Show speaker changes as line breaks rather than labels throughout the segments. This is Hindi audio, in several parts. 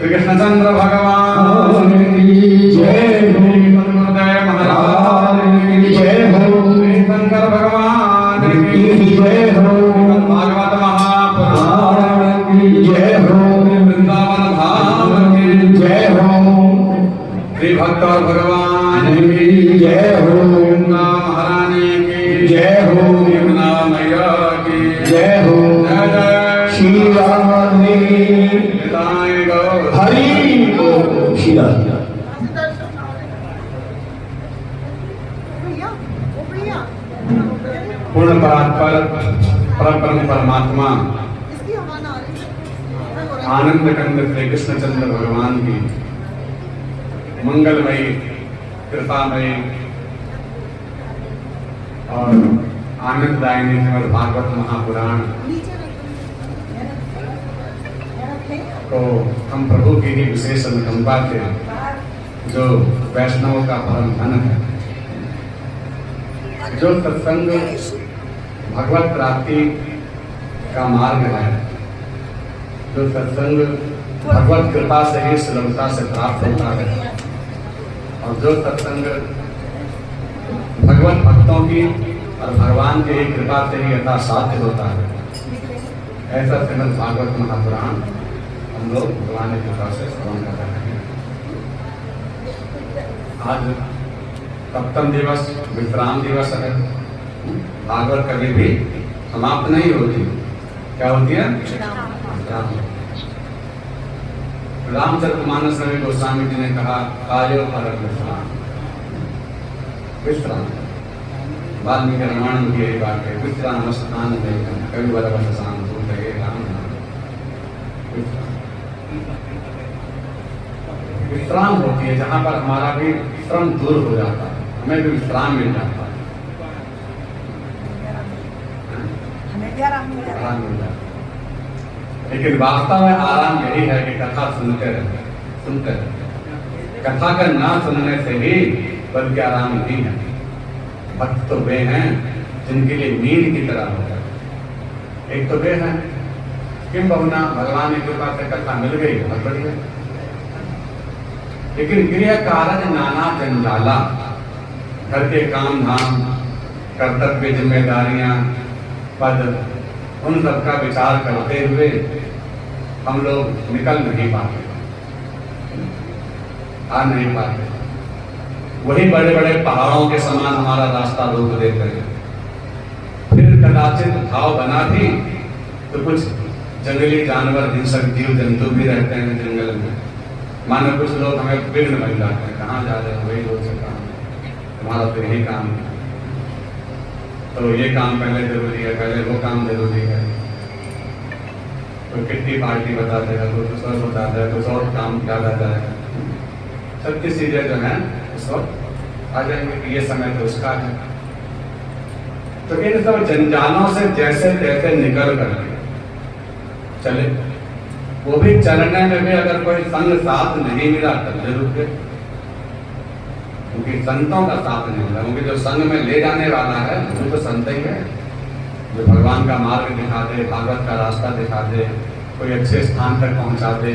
कृष्णचंद्र भगवान की जय हो, गुरुदेव महाराज की जय हो, शंकर भगवान की जय हो, भागवत महापुराण की जय हो, वृंदावन धाम की जय हो, श्री भक्त भगवान की जय हो, यमुना महारानी की जय हो, यमुना मैया की जय हो, जय जय श्री राम हरि बोल श्री राम। पूर्ण परात्पर परम परमात्मा आनंद कंद श्री कृष्णचंद्र भगवान की मंगलमयी कृपामयी और आनंददायिनी श्रीमद् भागवत महापुराण तो हम प्रभु की ही विशेष अनुकंपा से जो वैष्णवों का परम धन है, जो सत्संग भगवत प्राप्ति का मार्ग है, जो सत्संग भगवत कृपा से ही सुलभता से प्राप्त होता है और जो सत्संग भगवत भक्तों की और भगवान की कृपा से ही यथासाध्य होता है, ऐसा श्रीमद् भागवत महापुराण हम लोग भगवान की कृपा से श्रवण कर रहे हैं। आज सप्तम दिवस विश्राम दिवस है। भागवत कभी भी समाप्त नहीं होती। क्या होती है? रामचरितमानस में गोस्वामी जी ने कहा कायो परम विश्राम, विश्राम। वाल्मीकि रामायण में यही बात है, विश्राम स्थान में कवि बरबस शांत राम विश्राम होती है, जहां पर हमारा भी श्रम दूर हो जाता है, हमें भी विश्राम मिल जाता है, हमें आराम मिल जाता है। लेकिन वास्तव में आराम यही है कि कथा सुनते रहे। कथा का ना सुनने से ही बल्कि आराम नहीं है। भक्त तो वे हैं जिनके लिए नींद की तरह होता है। एक तो वे हैं किम बहुना भगवान की कृपा से कथा मिल गई, बहुत बढ़िया। लेकिन गृह कारज नाना जंजाला, घर के काम धाम, कर्तव्य, जिम्मेदारियां, पद, उन सब का विचार करते हुए हम लोग निकल नहीं पाते, आ नहीं पाते। वही बड़े बड़े पहाड़ों के समान हमारा रास्ता रोक देते हैं। फिर कदाचित भाव बना भी तो कुछ जंगली जानवर, हिंसक जीव जंतु भी रहते हैं जंगल में। मानो कुछ लोग हमें विघ्न बन जाते हैं, कहाँ जा रहे हैं, वही लोग से काम, तुम्हारा तो यही काम है, तो ये काम पहले जरूरी है, पहले वो काम जरूरी है। कोई किट्टी पार्टी बता देगा, कोई कुछ और बता देगा, कुछ और काम क्या जाता है। सबकी चीजें जो है उस वक्त आ जाएंगे कि ये समय तो उसका है। तो इन सब जंजालों से जैसे तैसे निकल कर चले। वो भी चलने में भी अगर कोई संग साथ नहीं मिला तब जरूर के, क्योंकि संतों का साथ नहीं मिला। क्योंकि जो संग में ले जाने वाला है वो तो संत ही है, जो भगवान का मार्ग दिखा दे, भागवत का रास्ता दिखा दे, कोई अच्छे स्थान तक पहुंचा दे,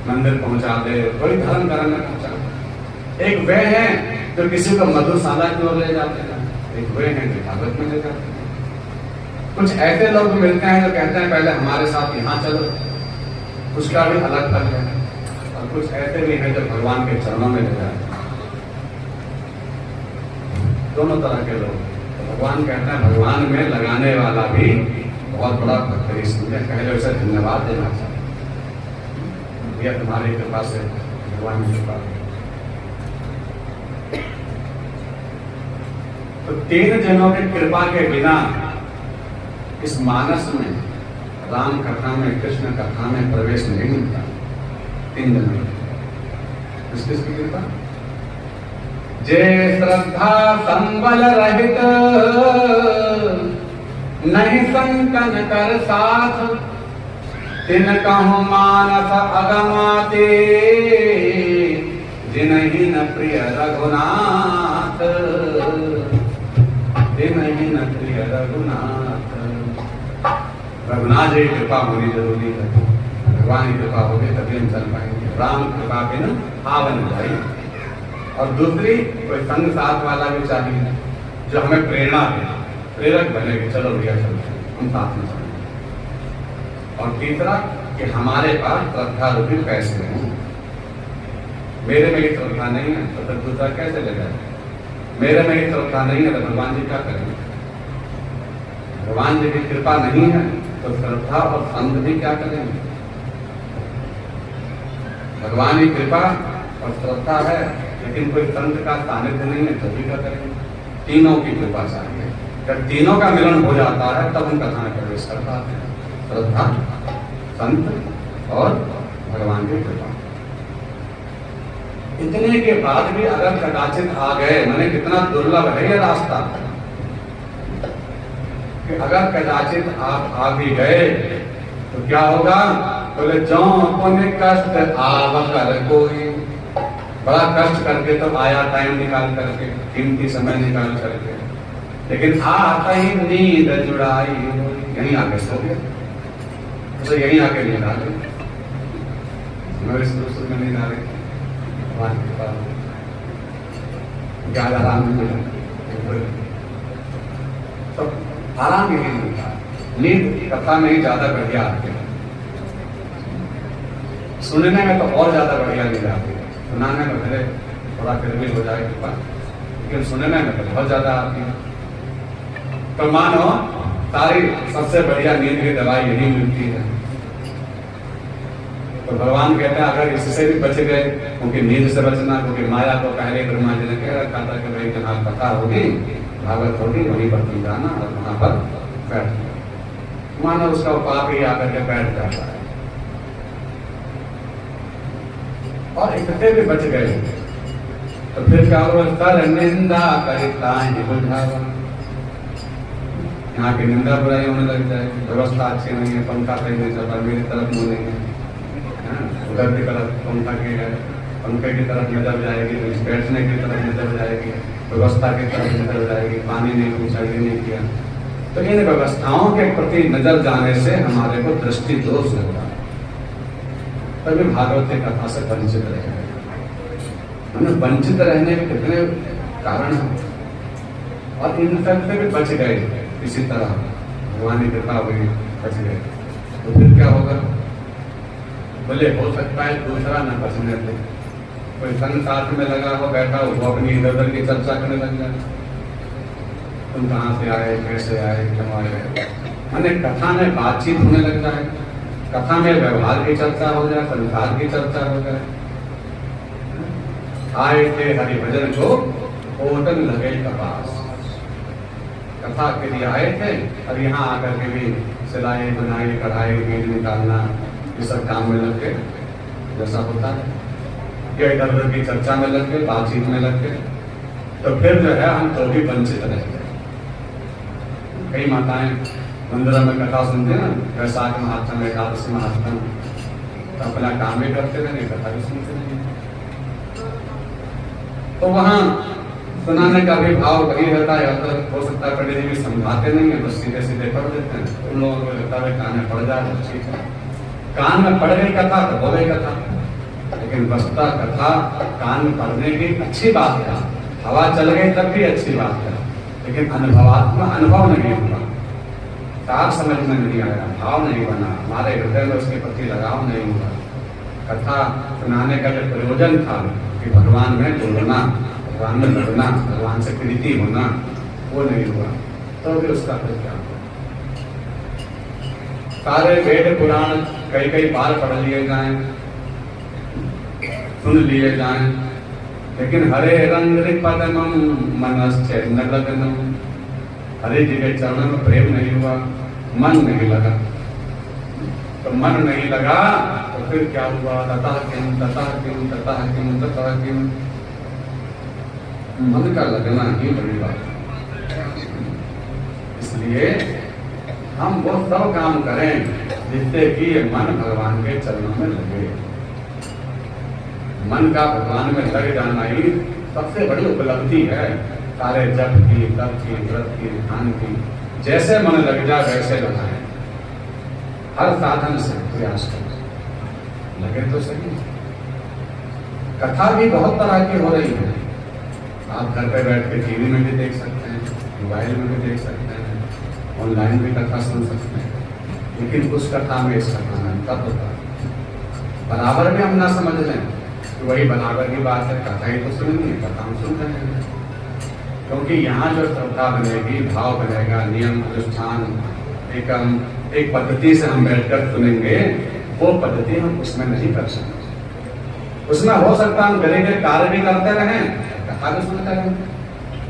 मंदिर पहुंचा दे, कोई धर्म कर्म में पहुंचा दे। एक वे हैं जो किसी को मधुशाला की ओर ले जाते हैं, एक वे हैं जो भागवत में ले जाते हैं। कुछ ऐसे लोग मिलते हैं जो कहते हैं पहले हमारे साथ यहाँ चलो, उसका भी अलग फल है। और कुछ ऐसे भी हैं जो भगवान के चरणों में ले जाते हैं। दोनों तरह के लोग। तो भगवान कहते हैं भगवान में लगाने वाला भी बहुत बड़ा भक्त है, इसलिए पहले उसे धन्यवाद देना चाहिए। यह तुम्हारी कृपा से, भगवान की कृपा। तो 3 जनों की कृपा के बिना इस मानस में, राम कथा में, कृष्ण कथा में प्रवेश नहीं मिलता। 3 जनों किसकी कृपा? जे श्रद्धा संबल रहित, नहीं संकन कर साथ, तिन कहूँ मानस अगमाते, जिनहि न प्रिय रघुनाथ, जिनहि न प्रिय रघुनाथ। रघुनाथ जी की कृपा होनी जरूरी है। भगवान की कृपा होगी तभी हम चल पाएंगे। राम कृपा बिना आवन जाए। और दूसरी, कोई संग साथ वाला भी चाहिए जो हमें प्रेरणा दे, प्रेरक बने कि चलो भैया चलो हम साथ में चलें। और तीसरा कि हमारे पास श्रद्धा रूपी पैसे हैं। मेरे में ही श्रद्धा नहीं है तो फिर दूसरा कैसे ले जाए? मेरे में ही श्रद्धा नहीं है तो भगवान जी क्या करेंगे? भगवान जी की कृपा नहीं है तो श्रद्धा और संत भी क्या करेंगे? भगवान की कृपा और श्रद्धा है लेकिन कोई संत का सानिध्य नहीं है तो भी क्या करेंगे? तीनों की कृपा चाहिए। जब तीनों का मिलन हो जाता है तब हम कथा में प्रवेश कर पाते हैं। श्रद्धा, संत और भगवान की कृपा। इतने के बाद भी अगर कदाचित आ गए, मैंने कितना दुर्लभ है यह रास्ता, कि अगर कदाचित आप आ भी गए तो क्या होगा? बोले जो पुण्य कष्ट आव कर कोई, बड़ा कष्ट करके तो आया, टाइम निकाल करके, कीमती समय निकाल करके, लेकिन आता ही नींद जुड़ाई, यहीं आके सो गए, उसे यहीं आके नींद आ गई। में नींद आ गई, क्या आराम मिला? तो आराम यही मिलता। नींद कथा में ही ज्यादा बढ़िया आती है, सुनने में तो और ज्यादा बढ़िया नींद आती है। सुनाने में भले थोड़ा फिर भी हो जाए कृपा, लेकिन सुनने में तो बहुत ज्यादा आती है। तो मानो सारी सबसे बढ़िया नींद की दवाई यही मिलती है। तो भगवान कहते हैं अगर इससे भी बच गए, क्योंकि नींद से बचना, क्योंकि माया को पहले ब्रह्मा जी ने कह रखा था कि भाई जहाँ कथा होगी, भागवत होगी, वहीं पर तुम जाना और वहां पर बैठ। मानो उसका पाप ही आकर के बैठ जाता है। और इससे भी बच गए तो फिर क्या होगा? कर निंदा करता है बुझावा। यहाँ की निंदा बुराई होने लग जाएगी, व्यवस्था अच्छी नहीं है, पंखा सही नहीं चल रहा, मेरी तरफ मुँह नहीं है, उधर की तरफ पंखा की है, पंखे की तरफ नजर जाएगी, तो बैठने की तरफ नजर जाएगी, व्यवस्था की तरफ नजर जाएगी, पानी नहीं पूछा, ये नहीं किया। तो इन व्यवस्थाओं के प्रति नजर जाने से हमारे को दृष्टि दोष लगता है, तभी भागवत की कथा से वंचित रहे। हमें वंचित रहने के कितने कारण हैं, और इन सब से भी बच गए किसी तरह, भगवान की कृपा हुई, बच गए। तो फिर क्या होगा? बोले हो सकता है दूसरा न बचने दे, कोई संग साथ में लगा हो, बैठा हो, वो अपनी इधर उधर की चर्चा करने लग जाए, तुम कहाँ से आए, कैसे आए, क्यों आए, मैंने कथा में बातचीत होने लग जाए, कथा में व्यवहार की चर्चा हो जाए, संसार की चर्चा हो जाए। आए थे हरिभजन को ओटन लगे कपास, कथा के लिए आए थे, और यहाँ आकर के भी सिलाई बुनाई कढ़ाई बीज निकालना ये सब काम में लग गए, जैसा होता है, या इधर उधर की चर्चा में लग गए, बातचीत में लग गए, तो फिर जो है हम तो भी वंचित रह गए। कई माताएं मंदिर में कथा सुनते ना, वैशाख महात्म, एकादशी महात्म, तो अपना काम भी करते रहे, कथा भी सुनते रहे। तो वहां सुनाने का भी भाव वही रहता है, तो हो सकता है पंडित जी भी समझाते नहीं है, बस सीधे सीधे पढ़ देते हैं, उन लोगों को लगता है कान में पड़ जाए, ठीक है, कान में पड़ गई कथा तो हो गई कथा, लेकिन वस्तुतः कथा कान में पड़ने की अच्छी बात है, हवा चल गई तब भी अच्छी बात है, लेकिन अनुभवात्मक अनुभव नहीं हुआ, साफ समझ में नहीं आया, भाव नहीं बना, हमारे हृदय में उसके प्रति लगाव नहीं हुआ। कथा सुनाने का जो प्रयोजन था कि भगवान में जुड़ना, भगवान में लड़ना, भगवान से प्रीति होना, वो नहीं हुआ, तो भी उसका फिर क्या हुआ? सारे वेद पुराण कई बार पढ़ लिए जाएं, सुन लिए जाएं, लेकिन हरे रंग पदमम मनश्चैन लगनम, हरे जी के चरणों में प्रेम नहीं हुआ, मन नहीं लगा, तो मन नहीं लगा तो फिर क्या हुआ? ततः किम ततः किम ततः किम ततः किम, मन का लगना ही बड़ी बात है। इसलिए हम वो सब काम करें जिससे कि ये मन भगवान के चरणों में लगे। मन का भगवान में लग जाना ही सबसे बड़ी उपलब्धि है, सारे जप की, तप की, व्रत की, ध्यान की, जैसे मन लग जाए वैसे लगाए, हर साधन से प्रयास करें, लगे तो सही। कथा भी बहुत तरह की हो रही है, आप घर पे बैठ के टीवी में भी देख सकते हैं, मोबाइल में भी देख सकते हैं, ऑनलाइन भी कथा सुन सकते हैं, लेकिन उस कथा में इस कथा में तब होता है। बराबर में हम ना समझ लें तो वही बराबर की बात है, कथा ही तो सुनेंगे, कथा हम सुन रहे हैं, क्योंकि यहाँ जो श्रद्धा बनेगी, भाव बनेगा, नियम अनुष्ठान, एक पद्धति से हम बैठकर सुनेंगे, वो पद्धति हम उसमें नहीं कर सकते। उसमें हो सकता है हम गरीब कार्य भी करते रहें, कथा भी सुनते रहें,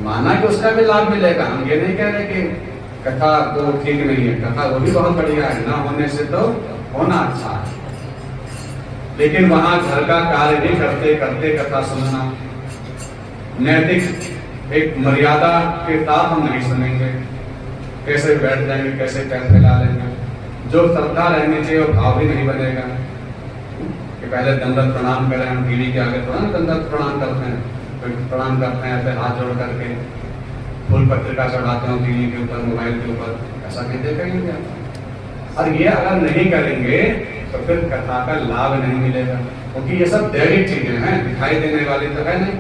माना कि उसका भी लाभ मिलेगा, हम ये नहीं कह रहे कि कथा तो ठीक नहीं है, कथा वो भी बहुत बढ़िया है, ना होने से तो होना अच्छा है, लेकिन वहां घर का कार्य भी करते करते कथा सुनना, नैतिक एक मर्यादा के साथ हम नहीं सुनेंगे, कैसे बैठ जाएंगे, कैसे पैर फैला लेंगे, जो श्रद्धा रहनी चाहिए वो भाव भी नहीं बनेगा कि पहले दंडवत प्रणाम करें, हम टीवी के आगे तुरंत दंडवत प्रणाम करते हैं, प्रणाम करते हैं, ऐसे हाथ जोड़ करके फूल पत्रिका चढ़ाते हैं टीवी के ऊपर, मोबाइल के ऊपर, ऐसा कहते करेंगे। और ये अगर नहीं करेंगे तो फिर कथा का लाभ नहीं मिलेगा, क्योंकि ये सब दैविक चीजें हैं, दिखाई देने वाली तो है नहीं,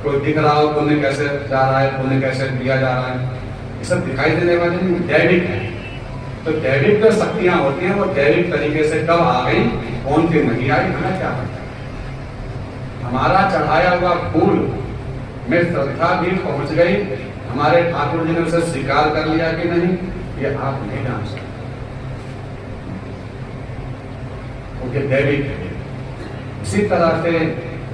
कोई दिख रहा हो पुण्य कैसे जा रहा है, पुण्य कैसे दिया जा रहा है, ये सब दिखाई देने वाले नहीं, दैविक है। तो दैविक जो शक्तियां होती हैं वो दैविक तरीके से कब आ गई, कौन सी नहीं आई, हमें क्या पता। हमारा चढ़ाया हुआ फूल में श्रद्धा भी पहुंच गई, हमारे ठाकुर जी ने उसे स्वीकार कर लिया कि नहीं, ये आप नहीं जान सकते, क्योंकि दैविक है। इसी तरह से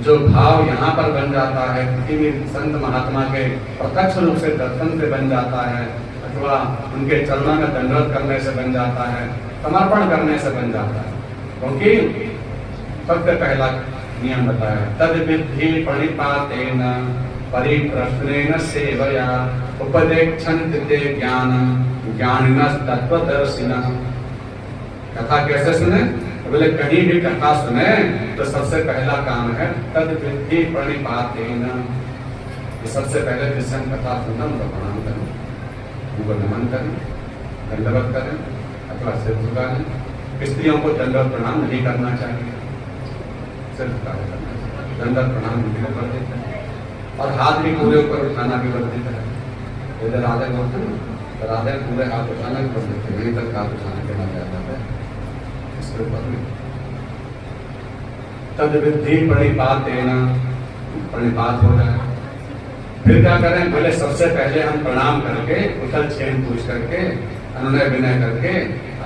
जो भाव यहाँ पर बन जाता है, किसी भी संत महात्मा के प्रत्यक्ष रूप से दर्शन से बन जाता है, अथवा उनके चरणों में दंडवत करने से बन जाता है, समर्पण करने से बन जाता है, क्योंकि सबसे पहला नियम बताया तद विधि प्रणिपातेन परिप्रश्नेन सेवया उपदेक्षन्ति ते ज्ञानं ज्ञानिनः तत्त्वदर्शिनः। कथा कैसे सुने? बोले कहीं भी कथा सुने तो सबसे पहला काम है तद विधि प्रणिपातेन। सबसे पहले जिससे हम कथा सुनना उनको प्रणाम करें, उनको नमन करें, दंडवत करें अथवा सिर झुकाएं। स्त्रियों को दंडवत प्रणाम नहीं करना चाहिए, सिर झुका करना चाहिए। दंडवत प्रणाम नहीं कर देते हैं और हाथ भी पूरे ऊपर उठाना भी वर्जित है। इधर राधे बोलते हैं तो राधे पूरे हाथ उठाना भी वर्जित है, यहीं तक हाथ उठाने के लिए जाता है, इसके ऊपर नहीं। तद विधि प्रणिपातेन, प्रणिपात हो जाए। फिर क्या करें? बोले सबसे पहले हम प्रणाम करके उथल छेन पूछ करके अनुनय विनय करके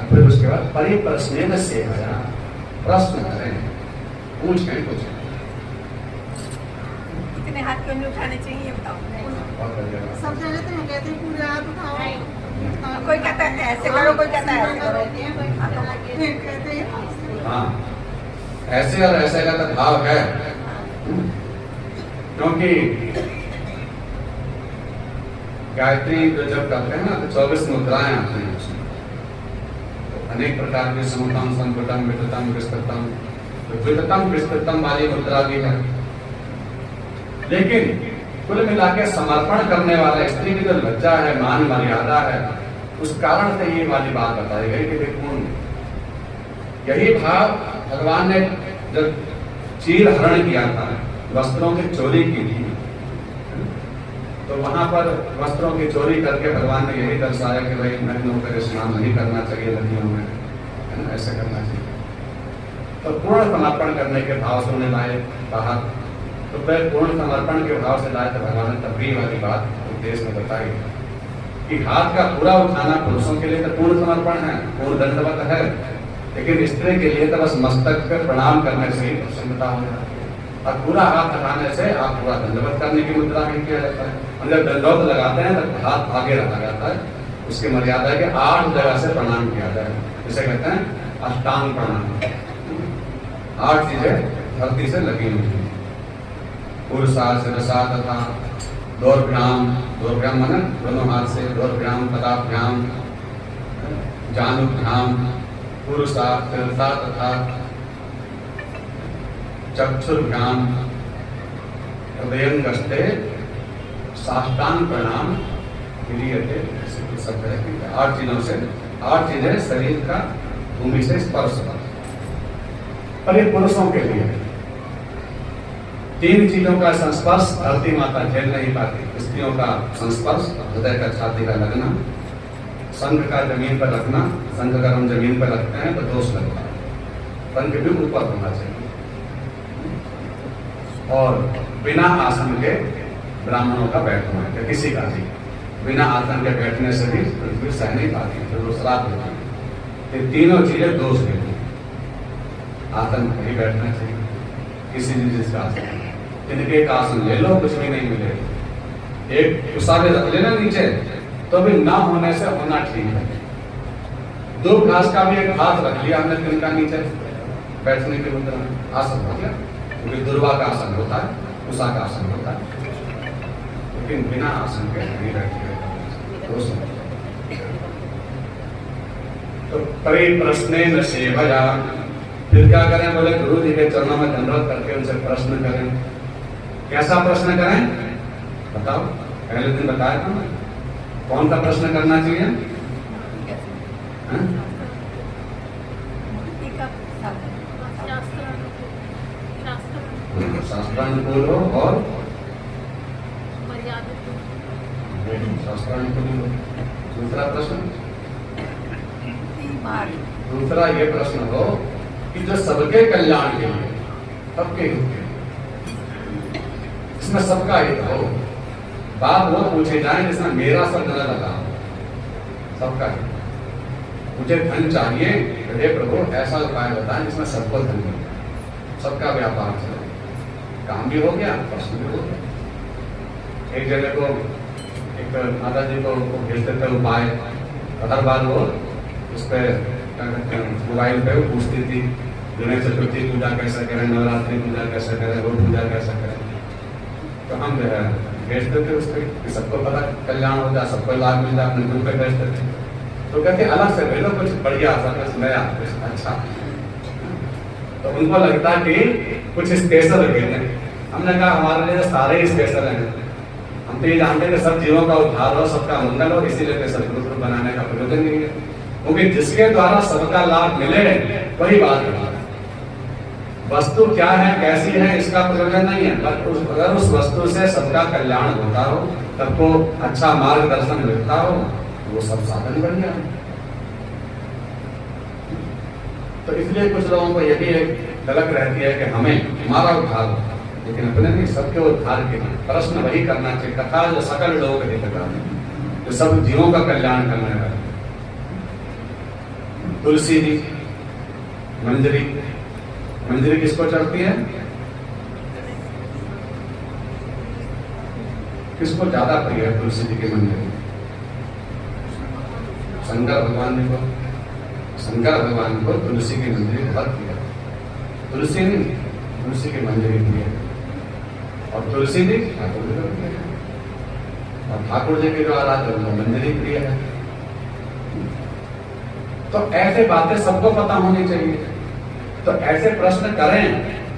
फिर उसके बाद परिप्रश्नेन सेवया, प्रश्न करें, पूछें कुछ।
कितने हाथ क्यों नहीं उठाने चाहिए बताओ?
सब जगह तो हम कहते हैं पूरे हाथ उठाओ,
कोई कहता है ऐसे करो, कोई कहता है ऐसे करो।
कहते हैं
हाँ, ऐसे और ऐसे का तो भाव है, क्योंकि गायत्री जो जब करते हैं ना तो 24 मुद्राएं आती हैं उसमें, तो अनेक प्रकार के समूतम संकुटम विततम विस्तृतम, तो विततम विस्तृतम वाली मुद्रा भी है। लेकिन कुल मिला के समर्पण करने वाला स्त्री की जो लज्जा है, मान मर्यादा है, उस कारण से ये वाली बात बताई गई कि देखो यही भाव भगवान ने जब चीर हरण किया था, वस्त्रों की चोरी की थी, तो वहां पर वस्त्रों की चोरी करके भगवान ने यही दर्शाया कि भाई नग्न होकर स्नान नहीं करना चाहिए नदियों में, है ना, ऐसा करना चाहिए। तो पूर्ण समर्पण करने के भाव से उन्हें लाए बाहर, तो फिर पूर्ण समर्पण के भाव से लाए तो भगवान ने तभी वाली बात उपदेश में बताई कि हाथ का पूरा उठाना पुरुषों के लिए तो पूर्ण समर्पण है, पूर्ण दंडवत है, लेकिन स्त्री के लिए तो बस मस्तक पर प्रणाम करने से ही प्रसन्नता हो जाती है। और पूरा हाथ हटाने से आप पूरा दंडवत करने की मुद्रा में किया जाता है। और जब दंडवत लगाते हैं तो हाथ आगे रखा जाता है, उसकी मर्यादा है कि 8 जगह से प्रणाम किया जाए, जिसे कहते हैं अष्टांग प्रणाम। 8 चीजें धरती से लगी हुई है, पुरुषा शिरसा तथा दौर्भ्याम माने दोनों हाथ से, दौर्भ्याम पदाभ्याम जानुभ्याम पुरुषा शिरसा तथा चक्षुर्भ्याम हृदयंगस्ते साष्टांग प्रणाम क्रियते। सब तरह की 8 चीजों से, 8 चीजें शरीर का भूमि से स्पर्श कर, पर ये पुरुषों के लिए 3 चीजों का संस्पर्श धरती माता झेल नहीं पाती। स्त्रियों का संस्पर्श, हृदय का छाती का लगना, संघ का जमीन पर रखना। संघ अगर हम जमीन पर रखते हैं तो दोष लगता है, संघ भी ऊपर होना चाहिए। और बिना आसन के ब्राह्मणों का बैठना है, किसी का भी बिना आसन के बैठने से भी पृथ्वी सह नहीं पाती, फिर वो श्राप होती है। ये तीनों चीजें दोष देती हैं। आसन नहीं बैठना चाहिए, किसी भी चीज का आसन, इनके एक आसन ले लो, कुछ भी नहीं मिलेगा। एक गुस्सा भी रख लेना नीचे तो भी ना होने से होना ठीक है। 2 घास का भी एक हाथ रख लिया हमने तिनका नीचे बैठने के मुद्रा में, आसन हो गया। क्योंकि दुर्वा का आसन होता है, उषा का आसन होता है, लेकिन बिना आसन के नहीं बैठे। तो परिप्रश्नेन सेवया, फिर क्या करें? बोले गुरु जी के चरणों में दंडवत करके उनसे प्रश्न करें। कैसा प्रश्न करें बताओ? पहले दिन बताया था ना, कौन सा प्रश्न करना चाहिए? शास्त्रानुकूल हो और शास्त्रानुकूल हो। दूसरा प्रश्न, दूसरा ये प्रश्न हो कि जो सबके कल्याण के लिए, सबके हित के, इसमें सबका हित हो। बात वो पूछे जाए जिसमें मेरा सब न लगा, सबका हित। मुझे धन चाहिए, हे प्रभु ऐसा उपाय बताएं जिसमें सबको धन मिले, सबका व्यापार चले, काम भी हो गया, प्रश्न भी हो गया। एक जगह को एक माता जी को भेजते थे उपाय, हर बार वो उस पर मोबाइल पे वो पूछती थी गणेश चतुर्थी पूजा कैसे करें, नवरात्रि पूजा कैसे करें, वो पूजा कैसे करें। तो हम जो है भेज देते उसको कि सबको पता कल्याण हो जाए, सबको लाभ मिल जाए, अपने ग्रुप पे भेज देते। तो कहते अलग से भेजो कुछ बढ़िया सा, कुछ नया, कुछ अच्छा। तो उनको लगता कि कुछ स्पेशल भेजें। हमने कहा हमारे लिए सारे स्पेशल हैं। हम तो ये जानते हैं कि सब जीवों का उद्धार हो, सबका मंगल हो, इसीलिए स्पेशल ग्रुप बनाने का प्रयोजन नहीं है, क्योंकि जिसके द्वारा सबका लाभ मिले वही बात है। वस्तु क्या है, कैसी है, इसका प्रयोजन नहीं है, पर अगर उस वस्तु से सबका कल्याण होता हो, सबको अच्छा मार्गदर्शन मिलता हो, वो सब साधन बढ़िया है। तो इसलिए कुछ लोगों को यही एक गलत रहती है कि हमें हमारा उद्धार हो, लेकिन अपने नहीं, सबके उद्धार के लिए प्रश्न वही करना चाहिए। कथा जो सकल लोग हितकर, जो सब जीवों का कल्याण करने वाले। तुलसी जी, मंजरी, मंजरी किसको चढ़ती है? किसको ज्यादा प्रिय है तुलसी जी की मंजरी? शंकर भगवान जी को, शंकर भगवान को तुलसी की मंजरी बहुत प्रिय है। तुलसी नहीं, तुलसी की मंजरी प्रिय है। और तुलसी जी ठाकुर जी को प्रिय है, और ठाकुर जी के जो आराध्य मंजरी प्रिय है। तो ऐसे बातें सबको पता होनी चाहिए। तो ऐसे प्रश्न करें,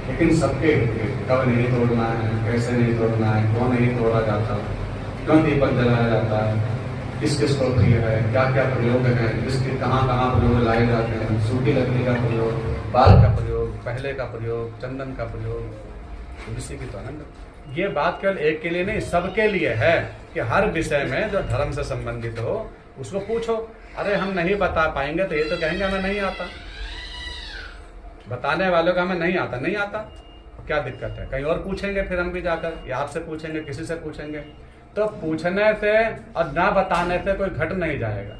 लेकिन सबके कब नहीं तोड़ना है, कैसे नहीं तोड़ना है, क्यों नहीं तोड़ा जाता, क्यों दीपक जलाया जाता है, किस किस को प्रिय है, क्या क्या प्रयोग है, किसके कहाँ कहाँ प्रयोग लाए जाते हैं, सूखी लकड़ी का प्रयोग, बाल का प्रयोग, पहले का प्रयोग, चंदन का प्रयोग, तुलसी की तो आनंद। ये बात केवल एक के लिए नहीं, सबके लिए है कि हर विषय में जो धर्म से संबंधित हो उसको पूछो। अरे हम नहीं बता पाएंगे तो ये तो कहेंगे हमें नहीं आता। बताने वालों का हमें नहीं आता, नहीं आता, क्या दिक्कत है? कहीं और पूछेंगे, फिर हम भी जाकर, या आपसे पूछेंगे, किसी से पूछेंगे। तो पूछने से और ना बताने से कोई घट नहीं जाएगा।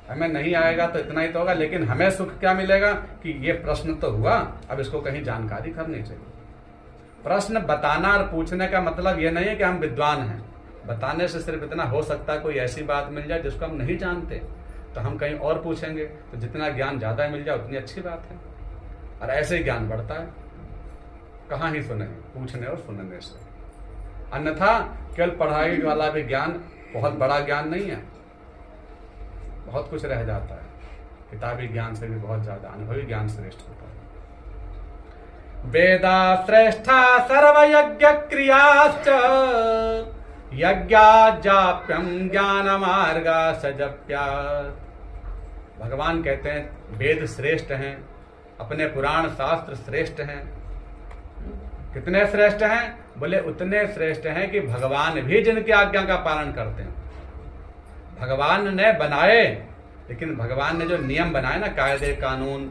हमें नहीं आएगा तो इतना ही तो होगा, लेकिन हमें सुख क्या मिलेगा कि ये प्रश्न तो हुआ, अब इसको कहीं जानकारी करनी चाहिए। प्रश्न बताना और पूछने का मतलब ये नहीं है कि हम विद्वान हैं। बताने से सिर्फ इतना हो सकता है कोई ऐसी बात मिल जाए जिसको हम नहीं जानते, तो हम कहीं और पूछेंगे, तो जितना ज्ञान ज्यादा मिल जाए उतनी अच्छी बात है। और ऐसे ही ज्ञान बढ़ता है। कहाँ ही सुने, पूछने और सुनने से। अन्यथा केवल पढ़ाई वाला भी ज्ञान बहुत बड़ा ज्ञान नहीं है, बहुत कुछ रह जाता है। किताबी ज्ञान से भी बहुत ज्यादा अनुभवी ज्ञान श्रेष्ठ होता है। वेदा श्रेष्ठा सर्वयज्ञ क्रियाश्च यज्ञाजाप्यम ज्ञान मार्गा सजप्या। भगवान कहते हैं वेद श्रेष्ठ हैं, अपने पुराण शास्त्र श्रेष्ठ हैं। कितने श्रेष्ठ हैं? बोले उतने श्रेष्ठ हैं कि भगवान भी जिनकी आज्ञा का पालन करते हैं। भगवान ने बनाए, लेकिन भगवान ने जो नियम बनाए ना, कायदे कानून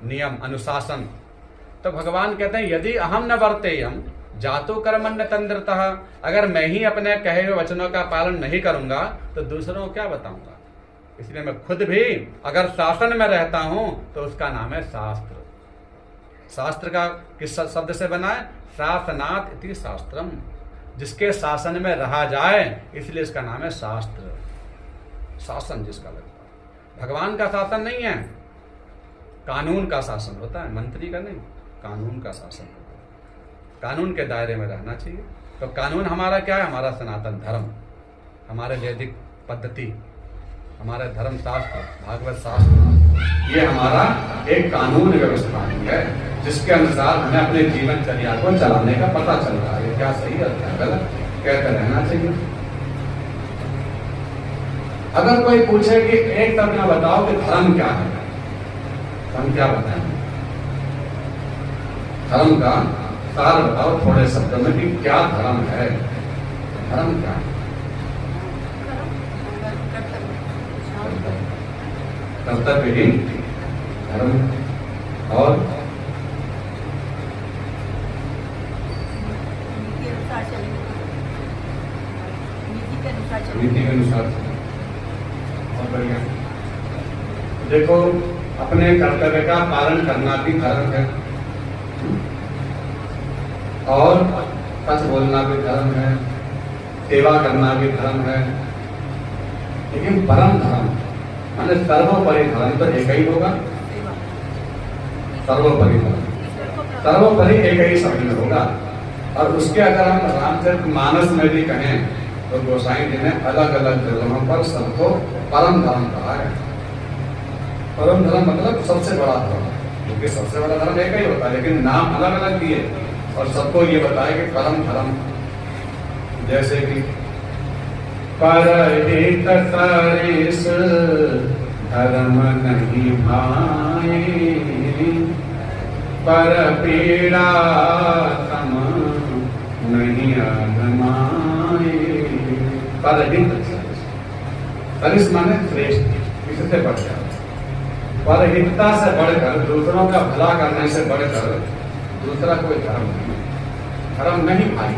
नियम अनुशासन, तो भगवान कहते हैं यदि अहम न वर्तेयम जातो कर्मण्य तंद्रतः, अगर मैं ही अपने कहे हुए वचनों का पालन नहीं करूंगा तो दूसरों को क्या बताऊंगा। इसलिए मैं खुद भी अगर शासन में रहता हूं तो उसका नाम है शास्त्र। शास्त्र का किस शब्द से बना है? शासनात् इति शास्त्रम, जिसके शासन में रहा जाए, इसलिए इसका नाम है शास्त्र। शासन जिसका लगता है। भगवान का शासन नहीं है, कानून का शासन होता है, मंत्री का नहीं, कानून का शासन होता है। कानून के दायरे में रहना चाहिए। तो कानून हमारा क्या है? हमारा सनातन धर्म, हमारे वैदिक पद्धति, हमारे धर्म शास्त्र, भागवत शास्त्र, ये हमारा एक कानून व्यवस्था है जिसके अनुसार हमें अपने जीवनचर्या को चलाने का पता चल रहा है। क्या सही है, क्या गलत, कहते रहना चाहिए। अगर कोई पूछे कि एक शब्द में बताओ कि धर्म क्या है, हम क्या बताएं? धर्म का सार बताओ थोड़े शब्दों में कि क्या धर्म है। धर्म क्या है? कर्तव्य ही धर्म। और नीति के अनुसार। बहुत बढ़िया। देखो, अपने कर्तव्य का पालन करना भी धर्म है, और सच बोलना भी धर्म है, सेवा करना भी धर्म है। लेकिन परम धर्म माने सर्वोपरि धर्म तो एक ही होगा। सर्वोपरि धर्म, सर्वोपरि एक ही शब्द में होगा। और उसके अगर हम रामचरितमानस में भी कहें तो गोसाई जी ने अलग अलग जगहों पर सबको परम धर्म कहा है। परम धर्म मतलब सबसे बड़ा धर्म, क्योंकि सबसे बड़ा धर्म एक ही होता है, लेकिन नाम अलग अलग दिए और सबको ये बताया कि परम धर्म। जैसे कि परहित सरिस धर्म नहीं भाए, पर पीड़ा सम नहीं आजमाए। परहित सरिस माने श्रेष्ठ, इससे बढ़ जाए। परहितता से बढ़कर, दूसरों का भला करने से बढ़कर दूसरा कोई धर्म नहीं, धर्म नहीं भाई,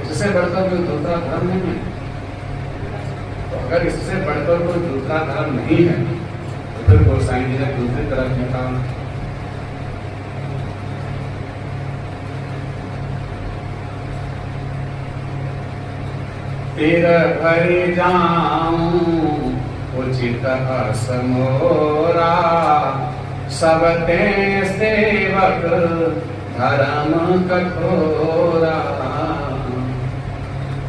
इससे बढ़कर कोई दूसरा धर्म नहीं है। तो अगर इससे बढ़कर कोई दूसरा धर्म नहीं है तो फिर गोसाई जी ने दूसरी तरफ लिखा, फिर भर जाऊं उचित असमोरा, सबते सेवक धर्म कठोरा।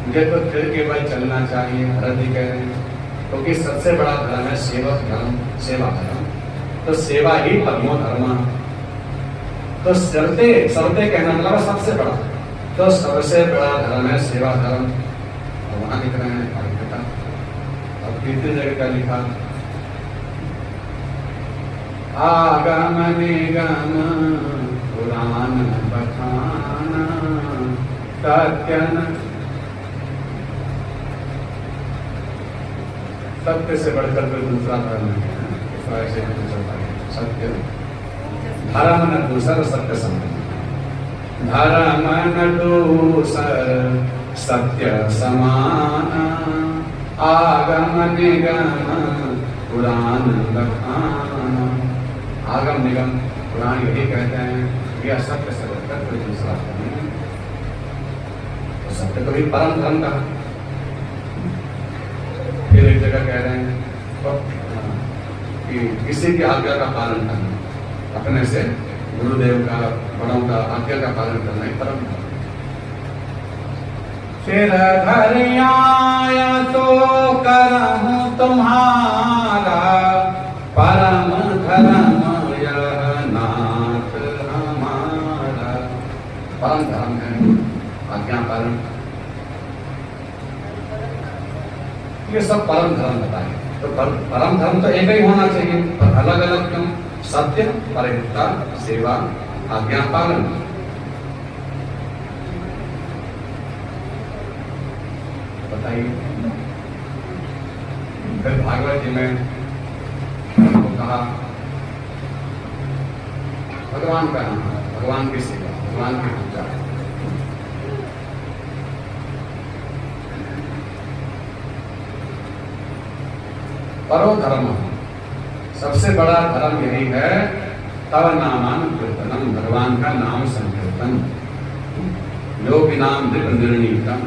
मुझे तो फिर केवल चलना चाहिए, भरत जी कह रहे हैं, क्योंकि सबसे बड़ा धर्म है सेवक धर्म, सेवा धर्म। तो सेवा ही परमो धर्म। तो सबते कहना मतलब सबसे बड़ा, तो सबसे बड़ा धर्म है सेवा धर्म। वहां लिख रहे हैं भागवता, और तीसरी जगह का लिखा, आगम निगम पुराण बखाना, सत्य से बढ़कर कोई दूसरा धर्म नहीं है। तो ऐसे ही चलता है, सत्य धर्म न दूसर सत्य समझ, धर्म न दूसर सत्य समान, आगम निगम पुराण बखाना। आगम निगम पुराण यही कहते हैं, यह सत्य से बढ़कर कोई दूसरा धर्म नहीं। तो सत्य को भी परम धर्म कहा। फिर एक जगह कह रहे हैं तो कि किसी की आज्ञा का पालन करना, अपने से गुरुदेव का, बड़ों का आज्ञा का पालन करना ही परम धर्म। फिर घर आया तो करहूं तुम्हारा, परम धर्म यह नाथ हमारा। परम धर्म है आज्ञा पालन, ये सब परम धर्म बताए। तो परम धर्म तो एक ही होना चाहिए, पर अलग अलग क्यों? सत्य, परिहितता, सेवा, आज्ञा पालन। बताइए। फिर भागवत जी में कहा भगवान का नाम, भगवान की सेवा, भगवान की पूजा। परो धर्म, सबसे बड़ा धर्म यही है, तव नामान कीर्तनम, भगवान का नाम संकीर्तन। योगी नाम दृढ़ निर्णीतम,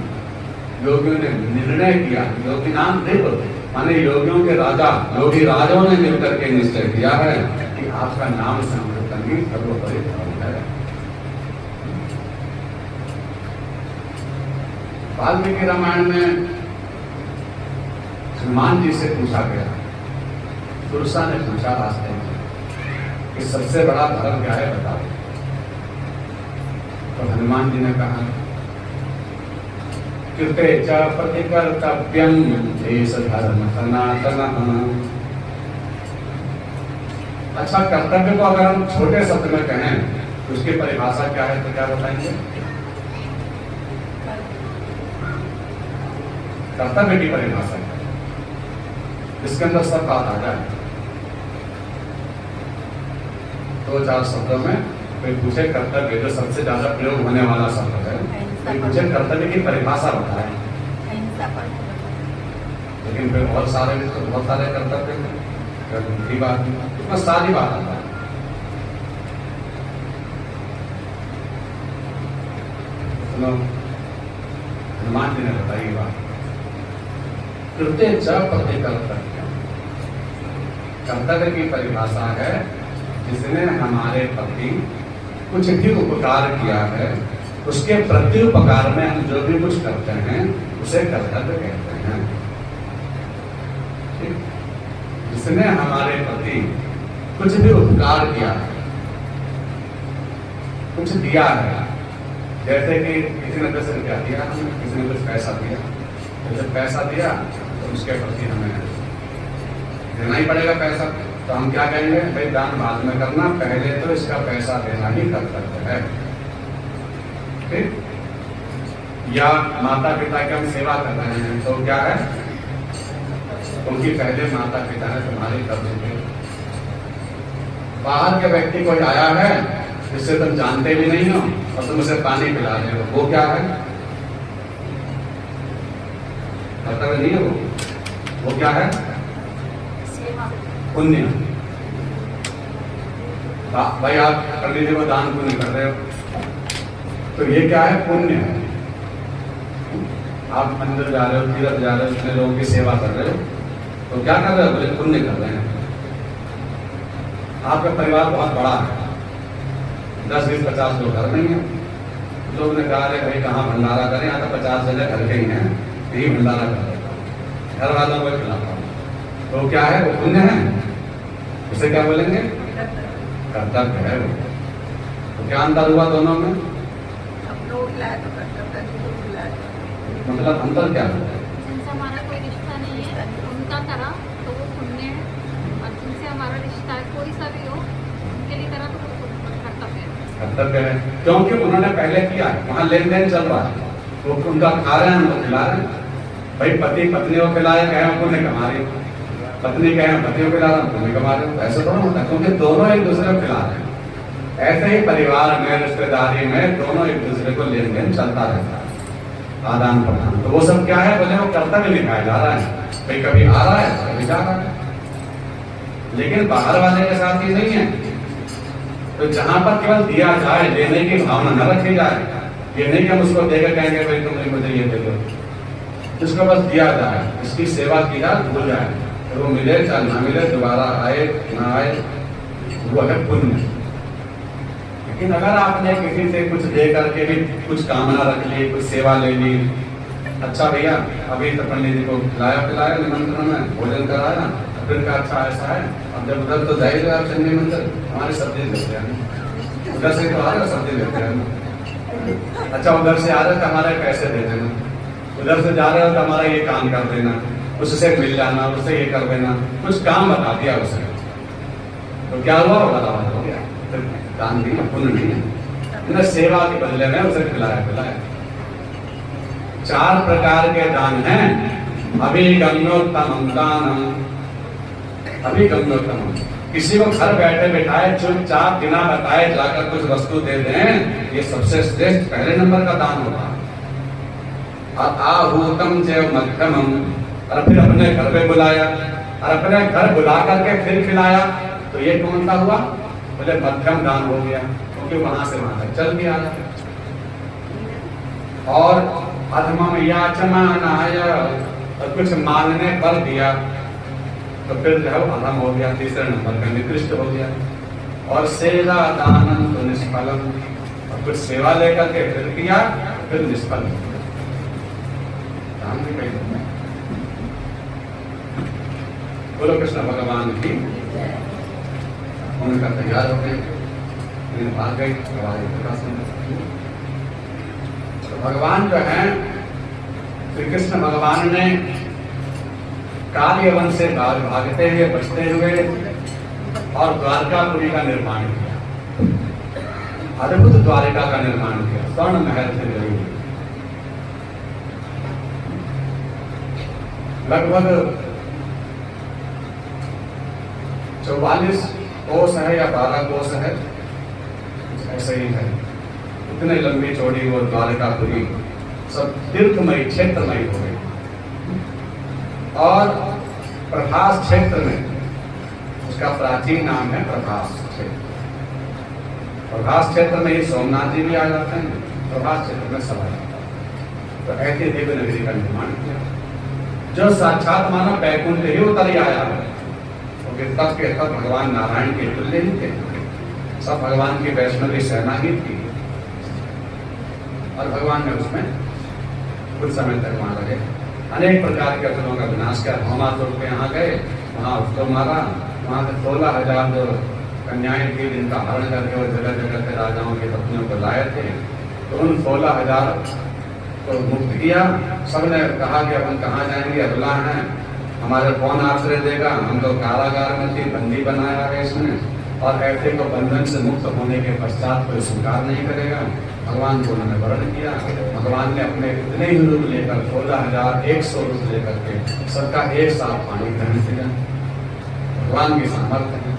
योगियों ने निर्णय किया। योगी नाम दृढ़ माने योगियों के राजा, योगी राजाओं ने मिलकर के निश्चय किया है कि आपका नाम संकीर्तन ही सर्वोपरि धर्म है। वाल्मीकि रामायण में हनुमान जी से पूछा गया, सुरसा ने पूछा रास्ते में कि सबसे बड़ा धर्म क्या है बताओ। तो हनुमान जी ने कहा कृते च प्रतिकर्तव्यम देश धर्म सनातन। अच्छा, कर्तव्य को अगर हम छोटे शब्द में कहें तो उसकी परिभाषा क्या है, तो क्या बताएंगे? कर्तव्य की परिभाषा है, इसके अंदर सब बात आ जाए। दो चार शब्दों में कोई पूछे कर्तव्य, जो सबसे ज्यादा प्रयोग होने वाला शब्द है, कोई पूछे कर्तव्य की परिभाषा बताए। लेकिन फिर बहुत सारे कर्तव्य हैं, बात उसमें सारी बात आता है। सुनो, हनुमान जी ने बताई बात, कृत्य च प्रतिकर्तव्य। कर्तव्य की परिभाषा है जिसने हमारे प्रति कुछ भी उपकार किया है उसके प्रत्युपकार में हम जो भी कुछ करते हैं उसे कर्तव्य कहते हैं। ठीक? जिसने हमारे प्रति कुछ भी उपकार किया है, कुछ दिया है, जैसे कि किसी ने 10 रुपया दिया, किसी ने कुछ पैसा दिया, तो जब पैसा दिया तो उसके प्रति हमें देना ही पड़ेगा पैसा। तो हम क्या कहेंगे, भाई दान बाद में करना, पहले तो इसका पैसा देना ही कर्तव्य है। ठीक? या माता पिता की हम सेवा कर रहे हैं तो क्या है, उनकी पहले माता पिता ने तुम्हारी कर्तव्य। बाहर के व्यक्ति कोई आया है जिससे तुम जानते भी नहीं हो और तुम उसे पानी पिला रहे हो, वो क्या है, कर्तव्य नहीं है वो क्या है, पुण्य। भाई आप पंडित जी को दान पुण्य कर रहे हो तो ये क्या है, पुण्य है। आप मंदिर जा रहे हो, तीर्थ जा रहे हो, इतने लोगों की सेवा कर रहे हो तो क्या कर रहे हो, बोले पुण्य कर रहे हैं। आपका परिवार बहुत बड़ा है, 10, 20, 50 लोग घर नहीं है। लोग ने कहा अरे भाई कहाँ भंडारा करें, यहाँ तो 50 जगह घर के ही हैं, यही भंडारा कर देता हूँ, घर वालों को खिलाता हूँ। तो क्या है, वो पुण्य है। उसे क्या बोलेंगे, कर्तव्य है वो। तो क्या अंतर हुआ दोनों में, मतलब अंतर क्या है,
जिनसे हमारा कोई रिश्ता नहीं है उनका करा तो वो पुण्य है, और जिनसे हमारा रिश्ता है कोई सा भी हो उनके लिए करा तो वो कर्तव्य है।
कर्तव्य है क्योंकि उन्होंने पहले किया है, वहाँ लेन देन चल रहा है, वो उनका खा रहे हैं, उनको खिला रहे हैं। भाई पति पत्नी को खिलाए, कहे पुण्य कमा रही, पत्नी कहे पति को खिला रहा हूँ, पुण्य कमा रहे हो, ऐसा थोड़ा होता है, क्योंकि दोनों एक दूसरे को खिला रहे हैं। ऐसे ही परिवार में, रिश्तेदारी में दोनों एक दूसरे को लेन देन चलता रहता है, आदान प्रदान। तो वो सब क्या है, बोले वो कर्तव्य निभाया जा रहा है। भाई कभी आ रहा है कभी जा रहा है, लेकिन बाहर वाले के साथ ही नहीं है। तो जहां पर केवल दिया जाए, देने की भावना न रखी जाए, ये नहीं कि हम उसको देकर कहेंगे भाई तुम मुझे ये दे दो, जिसको बस दिया जाए, इसकी सेवा की जाए, भूल जाए, तो वो मिले चाहे ना मिले, दोबारा आए ना आए, वो है पुण्य। लेकिन अगर आपने किसी से कुछ दे करके भी कुछ कामना रख ली, कुछ सेवा ले ली, अच्छा भैया अभी तो पंडित जी को खिलाया पिलाया, निमंत्रण में भोजन कराया, फिर का अच्छा ऐसा है, अब जब उधर तो जाइए आप चंडी मंदिर, हमारे सब्जी देते हैं, उधर से तो आ रहे सब्जी देते हैं। अच्छा उधर से आ रहे तो हमारे पैसे दे देना, उधर से जा रहे हो तो हमारा ये काम कर देना, उससे मिल जाना, उससे ये कर देना, कुछ काम बता दिया उसे, तो क्या हुआ, बराबर हो गया, फिर दान भी पुण्य नहीं है, सेवा के बदले में उसे खिलाया पिलाया। 4 प्रकार के दान हैं, अभिगम्योत्तमं दानम, अभिगम्योत्तमम, किसी को घर बैठे बैठाए चुपचाप बिना बताए जाकर कुछ वस्तु दे दें, ये सबसे श्रेष्ठ पहले नंबर का दान होता है। और आहूतम जय मध्यमम, और फिर अपने घर पे बुलाया, और अपने घर बुला करके फिर खिलाया, तो ये कौन सा हुआ, बोले मध्यम दान हो गया, क्योंकि वहां से वहां तक चल गया। और अधमम याचमानाय, और कुछ मांगने पर दिया, तो फिर जो है अधम हो गया, तीसरे नंबर का निकृष्ट हो गया। और सेवा दानम तो निष्फलम, और कुछ सेवा लेकर के फिर किया, फिर निष्फल हो गया। दान भी कही बोलो कृष्ण भगवान की, उनका तैयार हो गए, भाग गई। तो भगवान जो है श्री कृष्ण भगवान ने काल्यवन से भागते हुए बचते हुए और द्वारकापुरी का निर्माण किया, अद्भुत द्वारिका का निर्माण किया, स्वर्ण महल से भरी हुई। लगभग 44 कोस है या 12 कोस है, ऐसे ही है, इतने लंबी चौड़ी वो द्वारकापुरी सब तीर्थमयी क्षेत्रमयी हो गई। और प्रभास क्षेत्र में, उसका प्राचीन नाम है प्रभास क्षेत्र। प्रभास क्षेत्र में ही सोमनाथ जी भी आ जाते हैं, प्रभास क्षेत्र में सब आ जाता है। तो ऐसी दिव्य नगरी का निर्माण किया, जो साक्षात मानो बैकुंठ ही उतर ही आया है, क्योंकि तब के तब भगवान नारायण के तुल्य ही थे, सब भगवान की वैष्णवी सेना ही थी। और भगवान ने उसमें कुछ समय तक वहां रहे, अनेक प्रकार के असुरों का विनाश किया। भौमासुर के यहाँ गए, वहां उसको मारा, वहां से 16,000 जो कन्याएं थी जिनका हरण करके वो जगह जगह से राजाओं की पत्नियों को लाए थे, तो उन 16,000 को मुक्त किया। सबने कहा कि अपन कहाँ जाएंगे, अबला हैं, हमारे कौन आश्रय देगा, हम तो कारागार में थी, बंदी बनाया है इसमें, और ऐसे को बंधन से मुक्त होने के पश्चात कोई स्वीकार नहीं करेगा। भगवान को उन्होंने वर्ण किया। भगवान ने अपने इतने ही रूप लेकर 16,100 रूप लेकर के सबका एक साथ पानी ग्रहण किया। भगवान की सामर्थ्य है।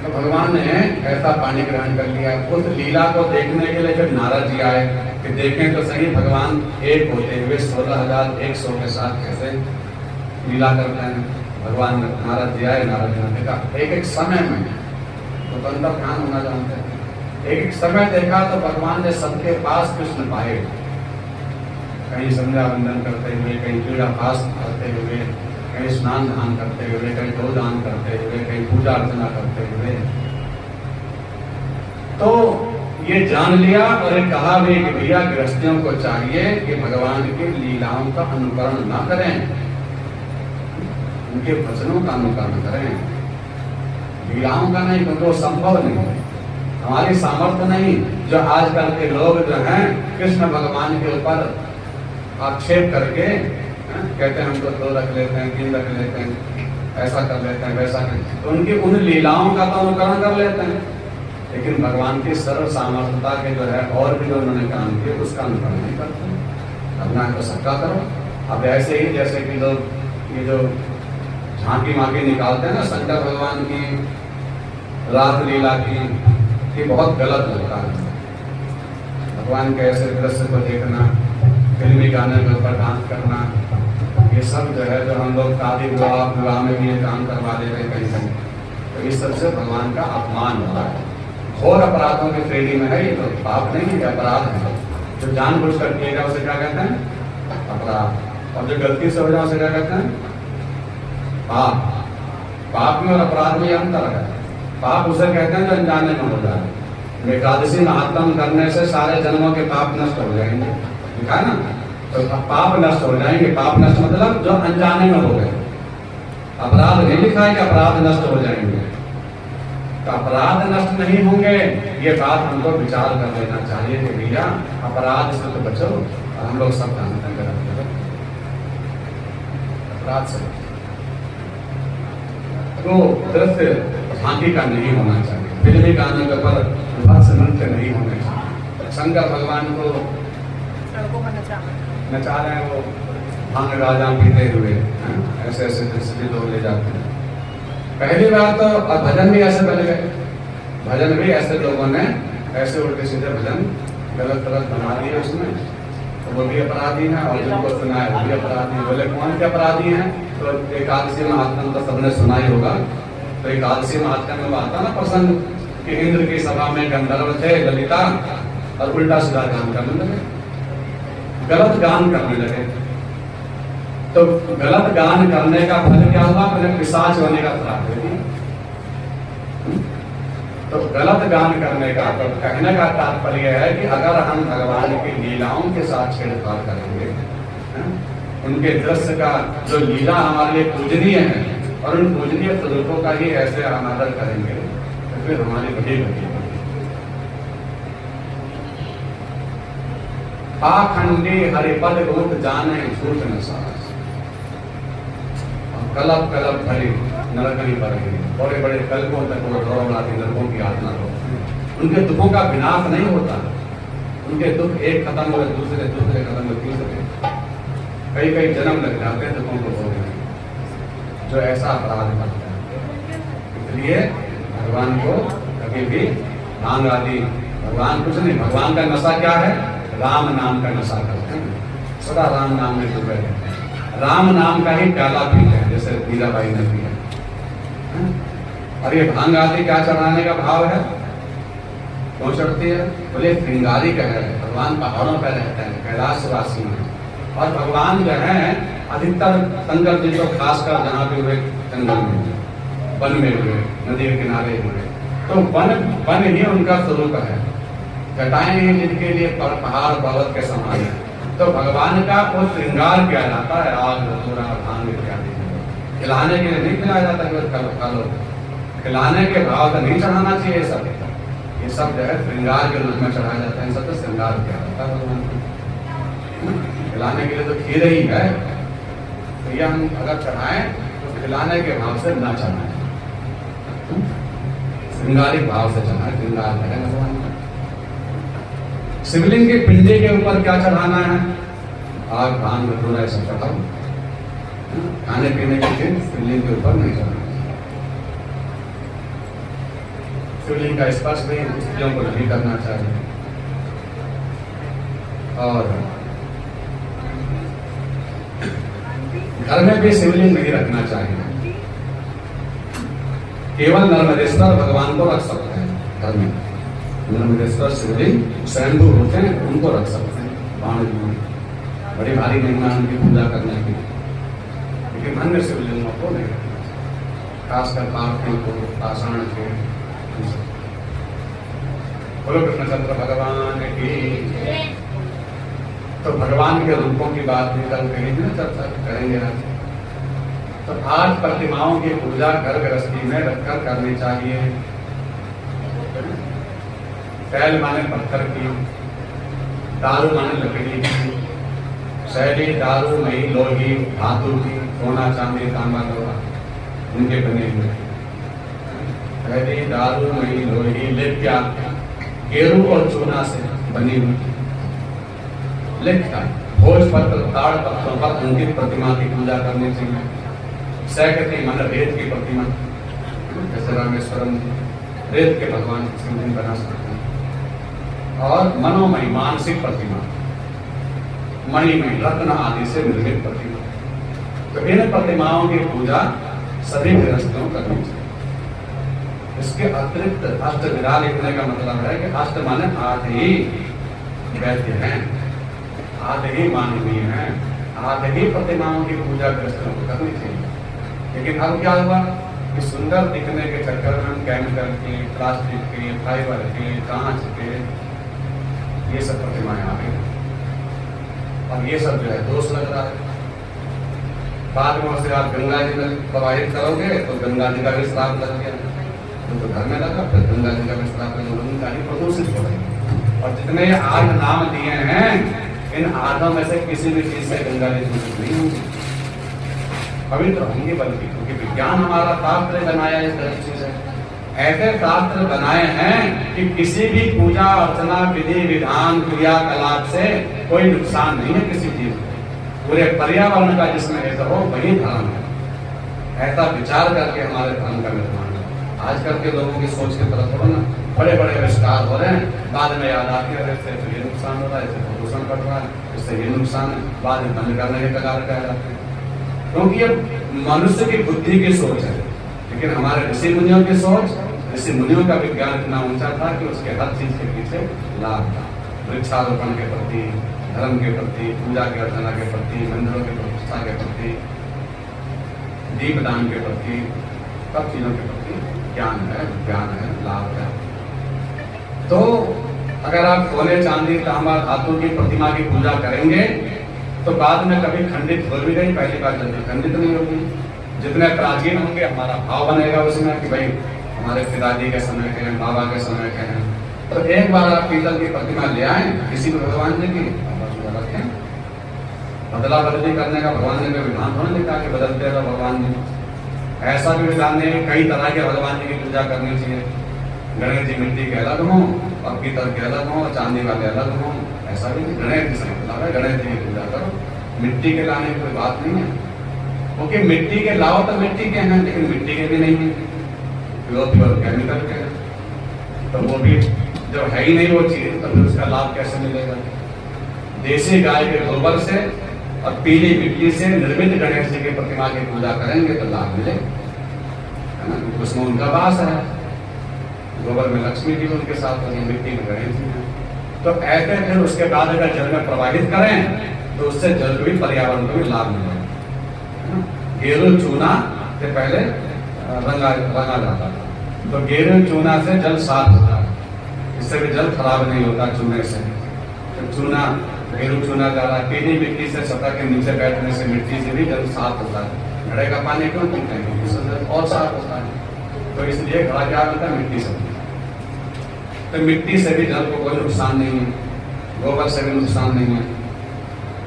तो भगवान ने ऐसा पानी ग्रहण कर लिया। उस लीला को देखने के लिए जब नारद जी आए कि देखें तो सही भगवान एक होते हुए 16,100 के साथ कैसे लीला करते हैं। भगवान नारद जी आए, नारद जी ने देखा एक एक समय में, तो अंदर ध्यान होना जानते हैं, एक एक समय देखा तो भगवान ने सबके पास कृष्ण पाए। कहीं संध्या वंदन करते हुए, कहीं क्रीड़ा पास करते हुए, कहीं स्नान दान करते हुए, कहीं गोदान करते हुए, कहीं पूजा अर्चना करते हुए। तो ये जान लिया और ये कहा भी कि भैया गृहस्थियों को चाहिए कि भगवान की लीलाओं का अनुकरण ना करें, उनके वचनों का अनुकरण करें, लीलाओं का नहीं, क्योंकि वो संभव नहीं है, हमारी सामर्थ्य नहीं। जो आजकल के लोग जो हैं कृष्ण भगवान के ऊपर आक्षेप करके कहते हैं हमको 2 रख लेते हैं, 3 रख लेते हैं, ऐसा कर लेते हैं, वैसा कर, तो उनकी उन लीलाओं का तो अनुकरण कर लेते हैं, लेकिन भगवान की सर्व सामर्थ्यता के जो है और भी जो उन्होंने काम किए उसका अनुकरण नहीं करते। अपना तो सबका करो। अब ऐसे ही जैसे कि लोग ये जो झांकी माकी निकालते हैं ना शंकर भगवान की रास लीला की, ये बहुत गलत होता है। भगवान के ऐसे दृश्य को देखना, फिल्मी गाने के ऊपर डांस करना, ये सब जो है जो हम लोग शादी विवाह में भी ये काम करवा दे रहे कहीं कहीं, तो इस सबसे भगवान का अपमान हो रहा है। घोर अपराधों की श्रेणी में है ये, तो पाप नहीं है, अपराध है। जो जानबूझ कर किएगा उसे क्या कहते हैं? अपराध। और जो गलती से हो जाए उसे क्या कहते हैं? पाप। पाप में और अपराध में अंतर है। पाप उसे कहते हैं जो अनजाने में हो जाए। एकादशी महात्म करने से सारे जन्मों के पाप नष्ट हो जाएंगे, लिखा है ना, तो पाप नष्ट हो जाएंगे। पाप नष्ट मतलब जो अनजाने में हो गए। अपराध नहीं लिखा है कि अपराध नष्ट हो जाएंगे, तो अपराध नष्ट नहीं होंगे, ये बात हमको विचार कर लेना चाहिए कि भैया अपराध से तो बचो। और हम लोग सब जानते हैं गलत अपराध से तो दृश्य झांकी का नहीं होना चाहिए, फिल्मी गाने के ऊपर भक्स नृत्य नहीं होने चाहिए। शंकर भगवान को नचा रहे हैं, वो भांग राजा पीते हुए ऐसे ऐसे दृश्य भी लोग ले जाते हैं। पहली बार तो और भजन भी ऐसे बन गए, भजन भी ऐसे लोगों ने ऐसे उल्टे सीधे भजन गलत गलत बना दिए उसमें, तो वो भी अपराधी हैं और जिनको सुना है वो भी अपराधी हैं। बोले कौन के अपराधी हैं? तो एकादशी महात्म तो सबने सुना ही होगा। तो एकादशी महात्म में आता ना प्रसंग कि इंद्र की सभा में गंधर्व थे ललिता और उल्टा सीधा गान करने लगे, गलत गान करने लगे। तो गलत गान करने का फल क्या हुआ? पहले पिशाच होने का श्राप दे दिया। तो गलत गान करने का तो कहने का तात्पर्य है कि अगर हम भगवान की लीलाओं के साथ छेड़छाड़ करेंगे, उनके दृश्य का जो लीला हमारे लिए पूजनीय है और उन पूजनीय स्वरूपों का ही ऐसे अनादर करेंगे, तो फिर हमारी बड़ी गति होगी। पाखंडी हरिपद रूप जाने झूठ न साहस, कलप कलप भरी नरकनी पर बड़े बड़े कल्पों तक वो दौड़ाती नरकों की यातना हो। उनके दुखों का विनाश नहीं होता, उनके दुख एक खत्म हो दूसरे दूसरे खत्म हो तीसरे, कई कई जन्म लग जाते हैं दुखों को भोगने, जो ऐसा अपराध करता है। इसलिए भगवान को कभी भी भांग आदि, भगवान कुछ नहीं, भगवान का नशा क्या है? राम नाम का नशा करते हैं, सदा राम नाम में डूबे रहते हैं, राम नाम का ही प्याला पीते हैं, जैसे मीराबाई ने पिया। और ये भांग आदि क्या चढ़ाने का भाव है? क्यों चढ़ती है? बोले श्रृंगारी का है, भगवान पहाड़ों पर रहते हैं, कैलाशवासी में। और भगवान जो है अधिकतर शंकर जी को खासकर जहाँ पे हुए जंगल में, वन में हुए, नदी के किनारे हुए, तो वन ही उनका स्वरूप है। जटाएं जिनके लिए पहाड़ पर्वत के समान है, तो भगवान का वो श्रृंगार किया जाता है आग पूरा भांग इत्यादि। खिलाने के लिए नहीं खिलाया जाता कि खा लो, खिलाने के भाव का नहीं चढ़ाना चाहिए। ये सब जो है श्रृंगार के रूप में चढ़ाया जाता है, सब तो श्रृंगार किया जाता है भगवान को। खिलाने के लिए तो खीर ही है, तो ये हम अगर चढ़ाएं तो खिलाने के भाव से ना चढ़ाएं, श्रृंगारिक भाव से चढ़ाएं, श्रृंगार है भगवान का। शिवलिंग के पिंडे के ऊपर क्या चढ़ाना है? आग भांग धतूरा ऐसा चढ़ाओ, खाने पीने की चीज शिवलिंग के ऊपर नहीं चढ़ाना। शिवलिंग का स्पर्श भी स्त्रियों को नहीं करना चाहिए। और घर में भी शिवलिंग नहीं रखना चाहिए। केवल नर्मदेश्वर भगवान को रख सकते हैं घर में। नर्मदेश्वर शिवलिंग स्वयंभू होते हैं, उनको रख सकते हैं बाण में, बड़ी भारी महिमा उनकी पूजा करने की। लेकिन अन्य शिवलिंगों को नहीं रखना चाहिए, खासकर पार्थिव को, पाषाण के। बोलो कृष्णचंद्र भगवान की। तो भगवान के रूपों की बात भी कल कहीं भी चर्चा करेंगे आज। तो आज प्रतिमाओं की पूजा घर गृहस्थी में रखकर करनी चाहिए। शैल माने पत्थर की, दारू माने लकड़ी की, शैली दारू मई लोही धातु की, सोना चांदी तांबा लोहा उनके बने हुए। शैली दारू मई लोही लिप्या गेरू और चूना से बनी हुई। लिखता भोज पत्र ताड़ पत्रों पर अंकित प्रतिमा की पूजा करनी चाहिए। सैकती मन रेत की प्रतिमा, जैसे रामेश्वरम रेत के भगवान सिंह बना सकते हैं। और मनोमय मानसिक प्रतिमा, मणिमय रत्न आदि से निर्मित प्रतिमा। तो इन प्रतिमाओं की पूजा सभी गृहस्थों करनी चाहिए। इसके अतिरिक्त अष्टविधा लिखने का मतलब है कि अष्ट माने 8 ही वैद्य हैं, 8 ही मानवीय हैं, 8 ही प्रतिमाओं की पूजा गृहस्थों को करनी चाहिए। लेकिन अब क्या हुआ कि सुंदर दिखने के चक्कर में हम केमिकल के, प्लास्टिक के, फाइबर के, कांच के ये सब प्रतिमाएं आ गई, और ये सब जो है दोष लग रहा है। बाद में से आप गंगा जी में प्रवाहित करोगे तो गंगा जी का भी श्राप लग गया, तो घर में लगा, फिर गंगा जी का भी श्राप लगा, गंगा जी प्रदूषित हो रही। और जितने 8 नाम दिए हैं, इन 8 में से किसी भी चीज से गंगा जी दूषित नहीं होंगी, पवित्र होंगे। बल्कि क्योंकि विज्ञान हमारा शास्त्र बनाया इस तरह चीज है, ऐसे शास्त्र बनाए हैं कि किसी भी पूजा अर्चना विधि विधान क्रियाकलाप से कोई नुकसान नहीं है किसी चीज को। पूरे पर्यावरण का जिसमें हित हो वही धर्म है। ऐसा विचार करके हमारे धर्म का निर्माण है। आजकल के लोगों की सोच की तरफ थोड़ा ना बड़े बड़े आविष्कार हो रहे हैं, बाद में याद आती है इससे तो ये नुकसान हो रहा है, इससे प्रदूषण बढ़ रहा है, इससे ये नुकसान है, बाद में बंद करने के कगार पे आ जाते हैं। क्योंकि ये मनुष्य की बुद्धि की सोच है। लेकिन हमारे ऋषि मुनियों की सोच, ऋषि मुनियों का विज्ञान इतना ऊंचा था कि उसके हर चीज के पीछे लाभ था। वृक्षारोपण के प्रति, धर्म के प्रति, पूजा की अर्चना के प्रति, मंदिरों की प्रतिष्ठा के प्रति, दीपदान के प्रति, सब चीजों के प्रति ज्ञान है, विज्ञान है, लाभ है। तो अगर आप सोने चांदी तांबा धातु की प्रतिमा की पूजा करेंगे तो बाद में कभी खंडित हो भी गई, पहली बार जल्दी खंडित नहीं होगी। जितने प्राचीन होंगे हमारा भाव बनेगा उसमें कि भाई हमारे पिताजी के समय के हैं, बाबा के समय के हैं। तो एक बार आप पीतल की प्रतिमा ले आए किसी भी भगवान जी की, रखें। बदला बदली करने का भगवान जी ने विधान थोड़ा लिखा कि बदलते रहो भगवान जी, ऐसा भी विधान नहीं। कई तरह के भगवान जी की पूजा करनी चाहिए। गणेश जी मिट्टी के अलग हों और पीतल के अलग हों, चांदी वाले अलग हों, ऐसा भी नहीं। गणेश जी से मतलब है गणेश जी की पूजा करो, मिट्टी के लाने की कोई बात नहीं है। क्योंकि मिट्टी के लाओ तो मिट्टी के हैं, लेकिन मिट्टी के भी नहीं है, प्योर केमिकल के हैं। तो वो भी जब है ही नहीं वो चीज तो फिर उसका लाभ कैसे मिलेगा? देसी गाय के गोबर से और पीली मिट्टी से निर्मित गणेश जी की प्रतिमा की पूजा करेंगे तो लाभ मिलेगा, है ना? उसमें उनका वास है, गोबर में लक्ष्मी जी उनके साथ होती, मिट्टी में गणेश जी है। तो ऐसे फिर उसके बाद अगर जल में प्रवाहित करें तो उससे जल को भी, पर्यावरण को भी लाभ मिलेगा। गेरू चूना से पहले रंगा जाता था, तो गेरू चूना से जल साफ होता है, इससे भी जल खराब नहीं होता चूने से। तो चूना, गेरू चूना डाला, पीली मिट्टी से सतह के नीचे बैठने से मिट्टी से भी जल साफ होता है। घड़े का पानी क्यों पीते हैं? इससे जल और साफ होता है। तो इसलिए घड़ा क्या होता है? मिट्टी से। तो मिट्टी से भी जल को कोई नुकसान नहीं है, गोबर से भी नुकसान नहीं है।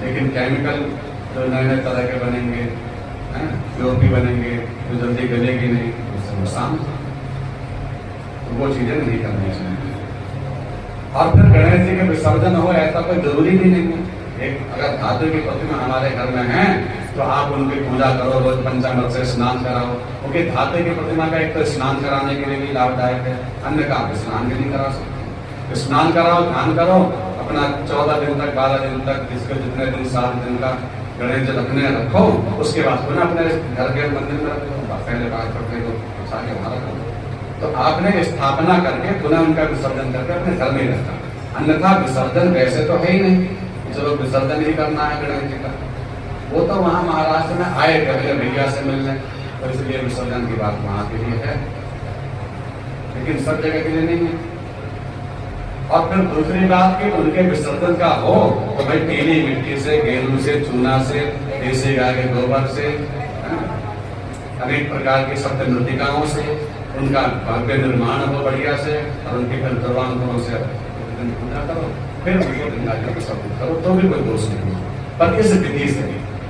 लेकिन केमिकल जो नए नए तरह के बनेंगे, पीओपी बनेंगे, जो जल्दी गलेगी नहीं, उससे नुकसान। तो वो चीजें नहीं करनी चाहिए। और फिर गणेश जी के विसर्जन हो ऐसा कोई जरूरी भी नहीं है। एक अगर धातु की प्रतिमा हमारे घर में है तो आप उनकी पूजा करो, रोज पंचामृत से स्नान कराओ, क्योंकि धातु की प्रतिमा का एक तो स्नान कराने के लिए भी लाभदायक है, अन्य का आप स्नान भी नहीं करा सकते। स्नान कराओ, ध्यान करो अपना 14 दिन तक, 12 दिन तक, जिसके जितने दिन, 7 दिन का गणेश जी रखने रखो, उसके बाद पुनः अपने घर के मंदिर में रखो। पहले बात करते तो सारे वहां रखो। तो आपने स्थापना करके पुनः उनका विसर्जन करके अपने घर में रखा। अन्यथा विसर्जन वैसे तो है ही नहीं, चलो विसर्जन ही करना है गणेश जी का, वो तो वहां महाराष्ट्र में आए थे भैया से मिलने, तो इसलिए विसर्जन की बात वहां के लिए है, लेकिन सब जगह के लिए नहीं है। और फिर दूसरी बात कि उनके विसर्जन का हो तो भाई पीली मिट्टी से, गेरू से, चूना से, देसी गाय के गोबर से, अनेक प्रकार की सप्त मृतिकाओं से उनका भव्य निर्माण हो बढ़िया से, और उनके फिर द्रवांतरों से पूजा करो, फिर उनको गंगा जल विसर्जित करो, तो भी कोई दोष नहीं। पर इस विधि से,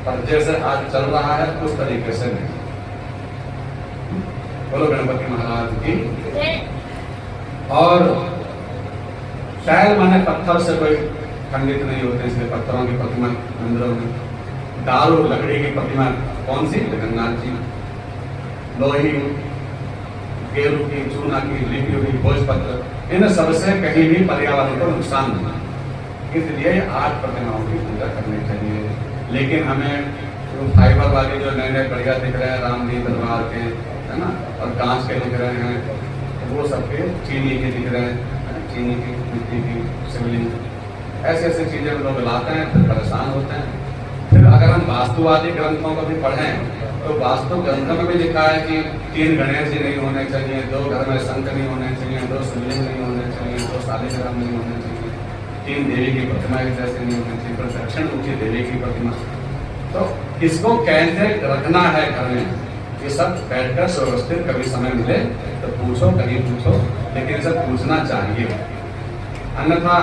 पर जैसे आज चल रहा है उस तरीके से नहीं। बोलो गणपति महाराज की। और शैल माने पत्थर से कोई खंडित नहीं होते, इसलिए पत्थरों की प्रतिमा मंदिरों में। दारू लकड़ी की प्रतिमा कौन सी? जगन्नाथ जी। लोही, गेरू की, चूना की, लिपि हुई, भोजपत्र, इन सबसे कहीं भी पर्यावरण को नुकसान नहीं। इसलिए 8 प्रतिमाओं की पूजा करनी चाहिए। लेकिन हमें जो फाइबर वाले जो नए नए बढ़िया दिख रहे हैं, रामजी दरबार के, है ना, और कांच के दिख रहे हैं, वो सबके चीनी के दिख रहे हैं, चीनी की, मिट्टी की, शिवलिंग, ऐसे ऐसे चीजें लोग लाते हैं, फिर परेशान होते हैं। फिर अगर हम वास्तुवादी ग्रंथों को भी पढ़ें तो वास्तु ग्रंथों में भी लिखा है कि 3 गणेश जी नहीं होने चाहिए, 2 घर में शंख नहीं होने चाहिए, 2 शिवलिंग नहीं होने चाहिए, 2 शालिग्राम नहीं होने चाहिए, 3 देवी की प्रतिमा एक जैसे नहीं होनी चाहिए, पर दक्षिण मुखी देवी की प्रतिमा। तो इसको कैसे रखना है घर में, ये सब बैठकर सुव्यवस्थित कभी समय मिले तो पूछो, कहीं पूछो, लेकिन सब पूछना चाहिए, अन्यथा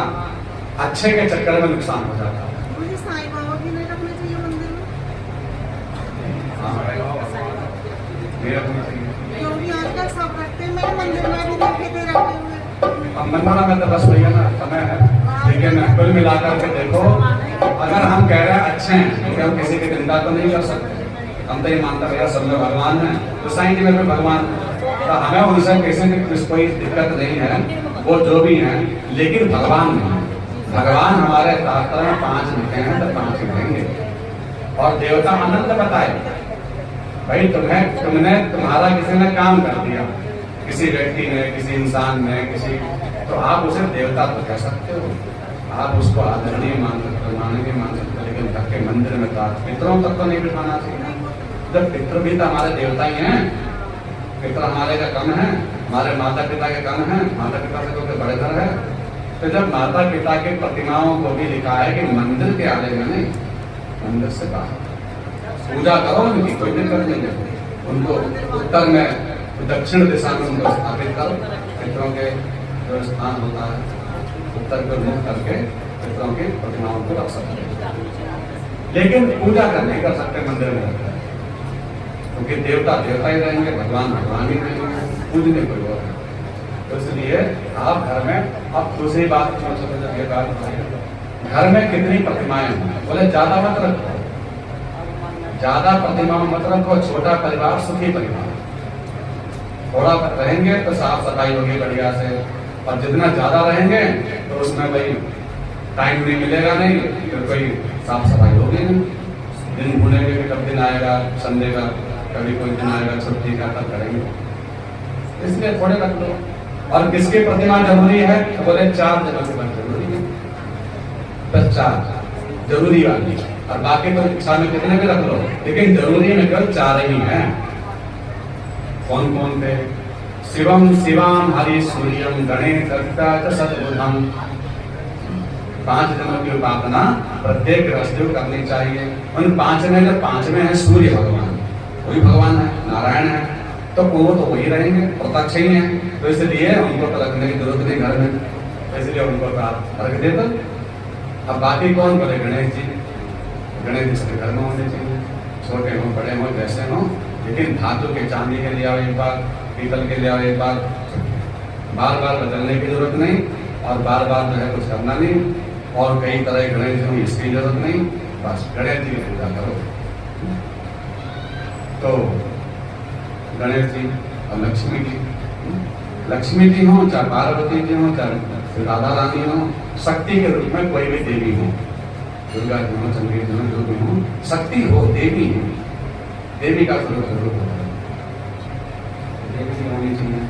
अच्छे के चक्कर में नुकसान हो जाता है।
मुझे साईं बाबा की नहीं रखना चाहिए मंदिर में, क्योंकि आजकल सब रखते हैं, मेरे मंदिर में भी देखे थे रखे हुए।
अब मंदिर में तो बस भैया ना समय है, लेकिन कुल मिलाकर के देखो, अगर हम कह रहे हैं अच्छे हैं, तो हम किसी की निंदा तो नहीं कर सकते। हम तो ये मानता भैया सब में भगवान है, तो साईं जी में भी भगवान है, तो हमें उनसे किसी की कोई दिक्कत नहीं है, वो जो भी है, लेकिन भगवान नहीं। भगवान हमारे शास्त्र में 5 लिखे हैं तो 5 लिखेंगे। और देवता अनंत बताए, भाई तुमने तुम्हारा किसी ने काम कर दिया, किसी व्यक्ति ने, किसी इंसान ने, किसी, तो आप उसे देवता तो कह सकते हो, आप उसको आदरणीय मान सकते हो, माननीय मान सकते हो, लेकिन घर के मंदिर में तो पितरों तक तो नहीं बिठाना चाहिए। जब पितृ भी तो हमारे देवता ही हैं, पितृ हमारे का कम है, हमारे माता पिता के कम है, माता पिता से तो बड़े घर है। तो जब माता पिता की प्रतिमाओं को भी लिखा है कि मंदिर के आले में नहीं, मंदिर से बाहर पूजा करो, उनकी कोई दिक्कत नहीं है। उनको उत्तर में, दक्षिण दिशा में उनको स्थापित करो, पितरों के जो स्थान होता है उत्तर को मुख करके पितरों की प्रतिमाओं को रख सकते, लेकिन पूजा करने कर सकते मंदिर में, क्योंकि देवता देवता ही रहेंगे, भगवान भगवान ही रहेंगे, पूजने कोई और है। तो इसलिए आप घर में, अब दूसरी बात जब ये बात घर में कितनी प्रतिमाएं हैं, बोले ज्यादा मत रखो, ज्यादा प्रतिमाएं मत रखो, छोटा परिवार सुखी परिवार, थोड़ा रहेंगे तो साफ सफाई होगी बढ़िया से, और जितना ज्यादा रहेंगे तो उसमें भाई टाइम नहीं मिलेगा, नहीं फिर कोई साफ सफाई होगी नहीं, दिन भूलेंगे कि कब दिन आएगा, संडे का कभी कोई दिन आएगा छुट्टी का, तब करेंगे, इसलिए थोड़े रख लो। और किसकी प्रतिमा जरूरी है तो बोले 4 जगह से जरूरी है, बस 4 जरूरी वाली, और बाकी तो इच्छा में कितने भी रख लो, लेकिन जरूरी में केवल 4 ही हैं। कौन कौन थे? शिवम शिवाम हरि सूर्यम गणेश दत्ता च सद्बुद्धम। 5 जनों की उपासना प्रत्येक गृहस्थी को करनी चाहिए। उन 5 में जब 5 में है सूर्य भगवान, वही भगवान है, नारायण है, तो वो तो वही रहेंगे, प्रत्यक्ष ही है, तो इसलिए उनको तो रखने की जरूरत नहीं घर में, तो इसलिए उनको आप रख देते। अब बाकी कौन बोले? गणेश जी। गणेश जी सबके घर में होने चाहिए, छोटे हो बड़े हो जैसे हो, लेकिन धातु के चांदी के लिए आओ एक बार, पीतल के लिए आओ एक बार, बार बार बदलने की जरूरत नहीं और बार बार जो है कुछ करना नहीं, और कई तरह के गणेश जी इसकी जरूरत नहीं, बस गणेश जी की पूजा करो। तो गणेश जी और लक्ष्मी जी, लक्ष्मी जी हो चाहे पार्वती जी हो चाहे राधा रानी हो, शक्ति के रूप में कोई भी देवी हो, दुर्गा जी हो, चंडी जी हो, जो भी हो, शक्ति हो, देवी हो, देवी का स्वरूप जरूर होता है, देवी जी होनी चाहिए।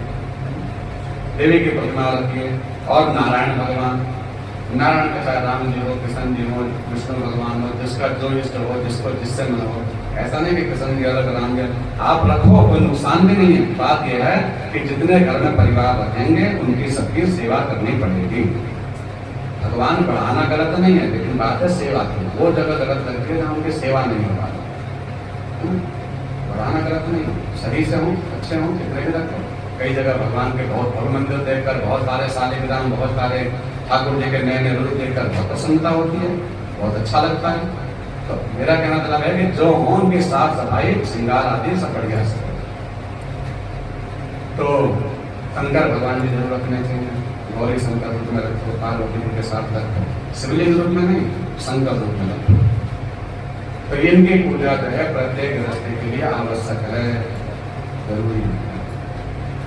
देवी की प्रतिमा रखिए। और नारायण भगवान, नारायण का चाहे राम जी हो, कृष्ण जी हो, विष्णु भगवान हो, जिसका जो इष्ट हो, जिसको जिससे मन हो, ऐसा नहीं कि कृष्ण जी अलग राम जी आप रखो, कोई नुकसान भी नहीं है। बात यह है कि जितने घर में परिवार रखेंगे उनकी सबकी सेवा करनी पड़ेगी। भगवान बढ़ाना गलत नहीं है, लेकिन बात है सेवा की, वो जगह गलत लगती है जहाँ उनकी सेवा नहीं हो पाती। बढ़ाना गलत नहीं, सही से हो, अच्छे हो, कितने भी रखो। कई जगह भगवान के बहुत भव्य मंदिर देखकर, बहुत सारे शालिग्राम, बहुत सारे ठाकुर जी के नए नए रूप देखकर बहुत प्रसन्नता होती है, बहुत अच्छा लगता है। तो मेरा कहना मतलब है कि जो हो उनकी साफ सफाई, श्रृंगार आदि सब बढ़िया से। तो शंकर भगवान जी जरूर रखने चाहिए, गौरी शंकर रूप में रखो, पार्वती जी के साथ रखो, शिवलिंग रूप में नहीं, शंकर रूप में रखो। तो इनकी पूजा जो है प्रत्येक गृहस्थी के लिए आवश्यक है, जरूरी है।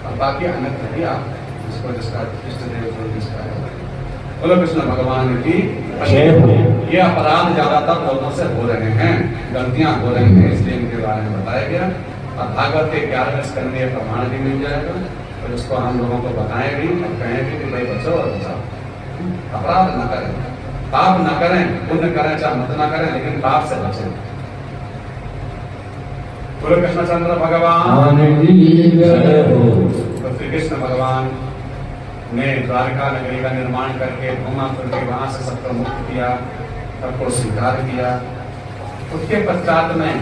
और बाकी अन्यत्र भी आप जिसको जिसका इष्ट देव को जिसका है। बोलो कृष्ण भगवान की जय हो। ये अपराध ज्यादातर लोगों से हो रहे हैं, गलतियां हो रही हैं, इसलिए इनके बारे में बताया गया। और भागवत के 11वें स्कंद में प्रमाण भी मिल जाएगा, तो इसको हम लोगों को बताएं भी और कहें भी कि भाई बचो और बचाओ, अपराध न करें, पाप न करें, पुण्य करें चाहे मत न करें, लेकिन पाप से बचें। बोलो कृष्णचंद्र भगवान तो श्री कृष्ण भगवान ने द्वारका नगरी का निर्माण करके भूमासुर के वहां से सबको मुक्त किया, सबको स्वीकार किया। उसके पश्चात में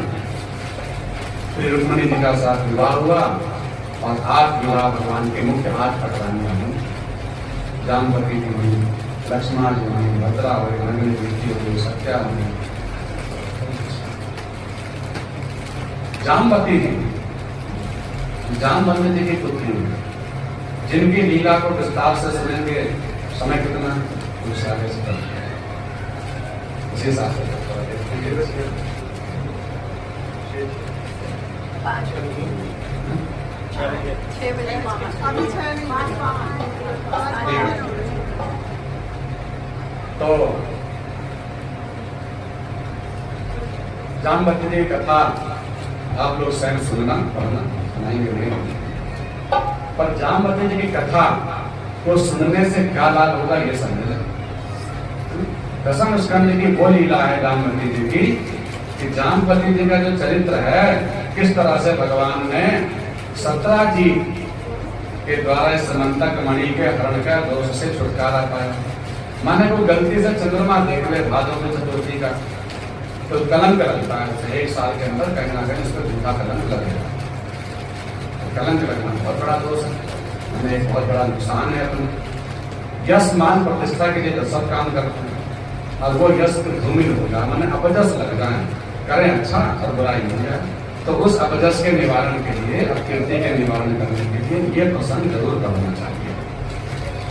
श्री रुक्मिणी जी का साथ विवाह हुआ और 8 विवाह भगवान के मुख्य 8 पटरानियां हुई। जामवती जी हुई, लक्ष्मण जी हुई, भद्रा हुई, नंदिनी जी हुई, सत्या हुई, जामवती जी, जामवती जी की पुत्री हुई, जिनकी लीला को विस्तार से सुनेंगे। समय कितना उसी हिसाब से
6 बजे
अभी 6
तो जामवती जी की कथा आप लोग स्वयं सुनना, पढ़ना, सुनाएंगे नहीं, पर जामवती जी की कथा को सुनने से क्या लाभ होगा ये समझ लें। 10वें स्कंद की वो लीला है जामवती जी की कि जामवती जी का जो चरित्र है, किस तरह से भगवान ने 17 जी के द्वारा समंतक मणि के हरण का दोष से छुटकारा पाया। माने को गलती से चंद्रमा देख ले भादों में चतुर्थी का, तो कलंक लगता है उसे, 1 साल के अंदर कहीं ना कहीं उसको झूठा कलंक लगेगा। कलंक लगना बहुत बड़ा दोष है, हमें एक बहुत बड़ा नुकसान है। अपने यश मान प्रतिष्ठा के लिए सब काम करते हैं और वो यश धूमिल हो जाए, मैंने अपजस लग जाए, करें अच्छा और बुराई हो जाए, तो उस अपजस के निवारण के लिए, अपकीर्ति के निवारण करने के लिए ये प्रसंग जरूर करना चाहिए।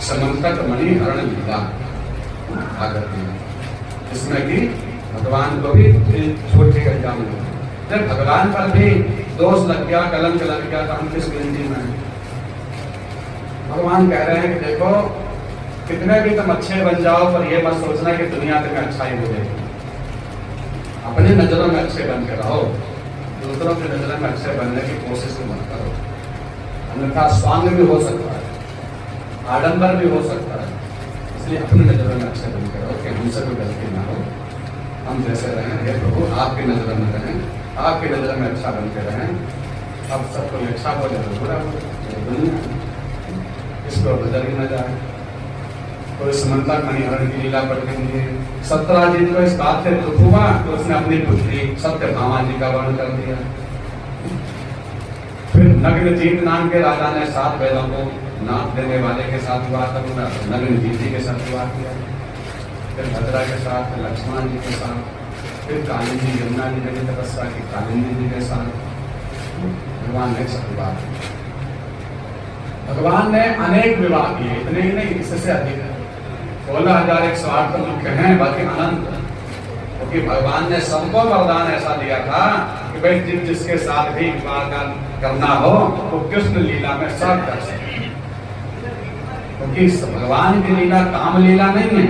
समंतक मणि हरण लीला भागवत में, इसमें कि भगवान को भी छोटे का इल्जाम है। जब भगवान पर भी दोष लग गया, कलंक लग गया, तो हम किस गिनती में हैं? भगवान कह रहे हैं कि देखो कितने भी तुम अच्छे बन जाओ, पर यह मत सोचना कि दुनिया तुम्हें अच्छाई हो जाएगी। अपनी नजरों में अच्छे बन के रहो, दूसरों की नजरों में अच्छे बनने की कोशिश मत करो, अन्यथा स्वांग भी हो सकता है, आडंबर भी हो सकता है। इसलिए अपनी नजरों में अच्छे बन के रहो कि हमसे कोई गलती ना हो, हम जैसे रहें, हे प्रभु आपकी नजरों में रहें, आपकी नजरों में अच्छा बन के रहें। अब सबको अच्छा हो जाए, बुरा हो इसको बदल न जाए। तो इस मंत्र मणिहरण की लीला पढ़ने के लिए सत्यराजीत को इस बात से दुख हुआ तो उसने अपनी पुत्री सत्यभामा जी का वर्ण कर दिया। फिर नग्नजीत नाम के राजा ने 7 बैलों को नाप देने वाले के साथ विवाह करूंगा, नग्नजीत जी के साथ विवाह किया। फिर भद्रा के साथ, फिर लक्ष्मण जी के साथ, फिर कालिंदी यमुना जी ने तपस्या की, कालिंदी जी के साथ भगवान ने सब विवाह किया। भगवान ने अनेक विवाह किए, इतने ही नहीं, इससे अधिक है। 16,108 तो मुख्य हैं, बाकी अनंत। क्योंकि भगवान ने सबको वरदान ऐसा दिया था कि भाई जिसके साथ भी विवाह करना हो तो कृष्ण लीला में सब कर सके। क्योंकि भगवान की लीला काम लीला नहीं है,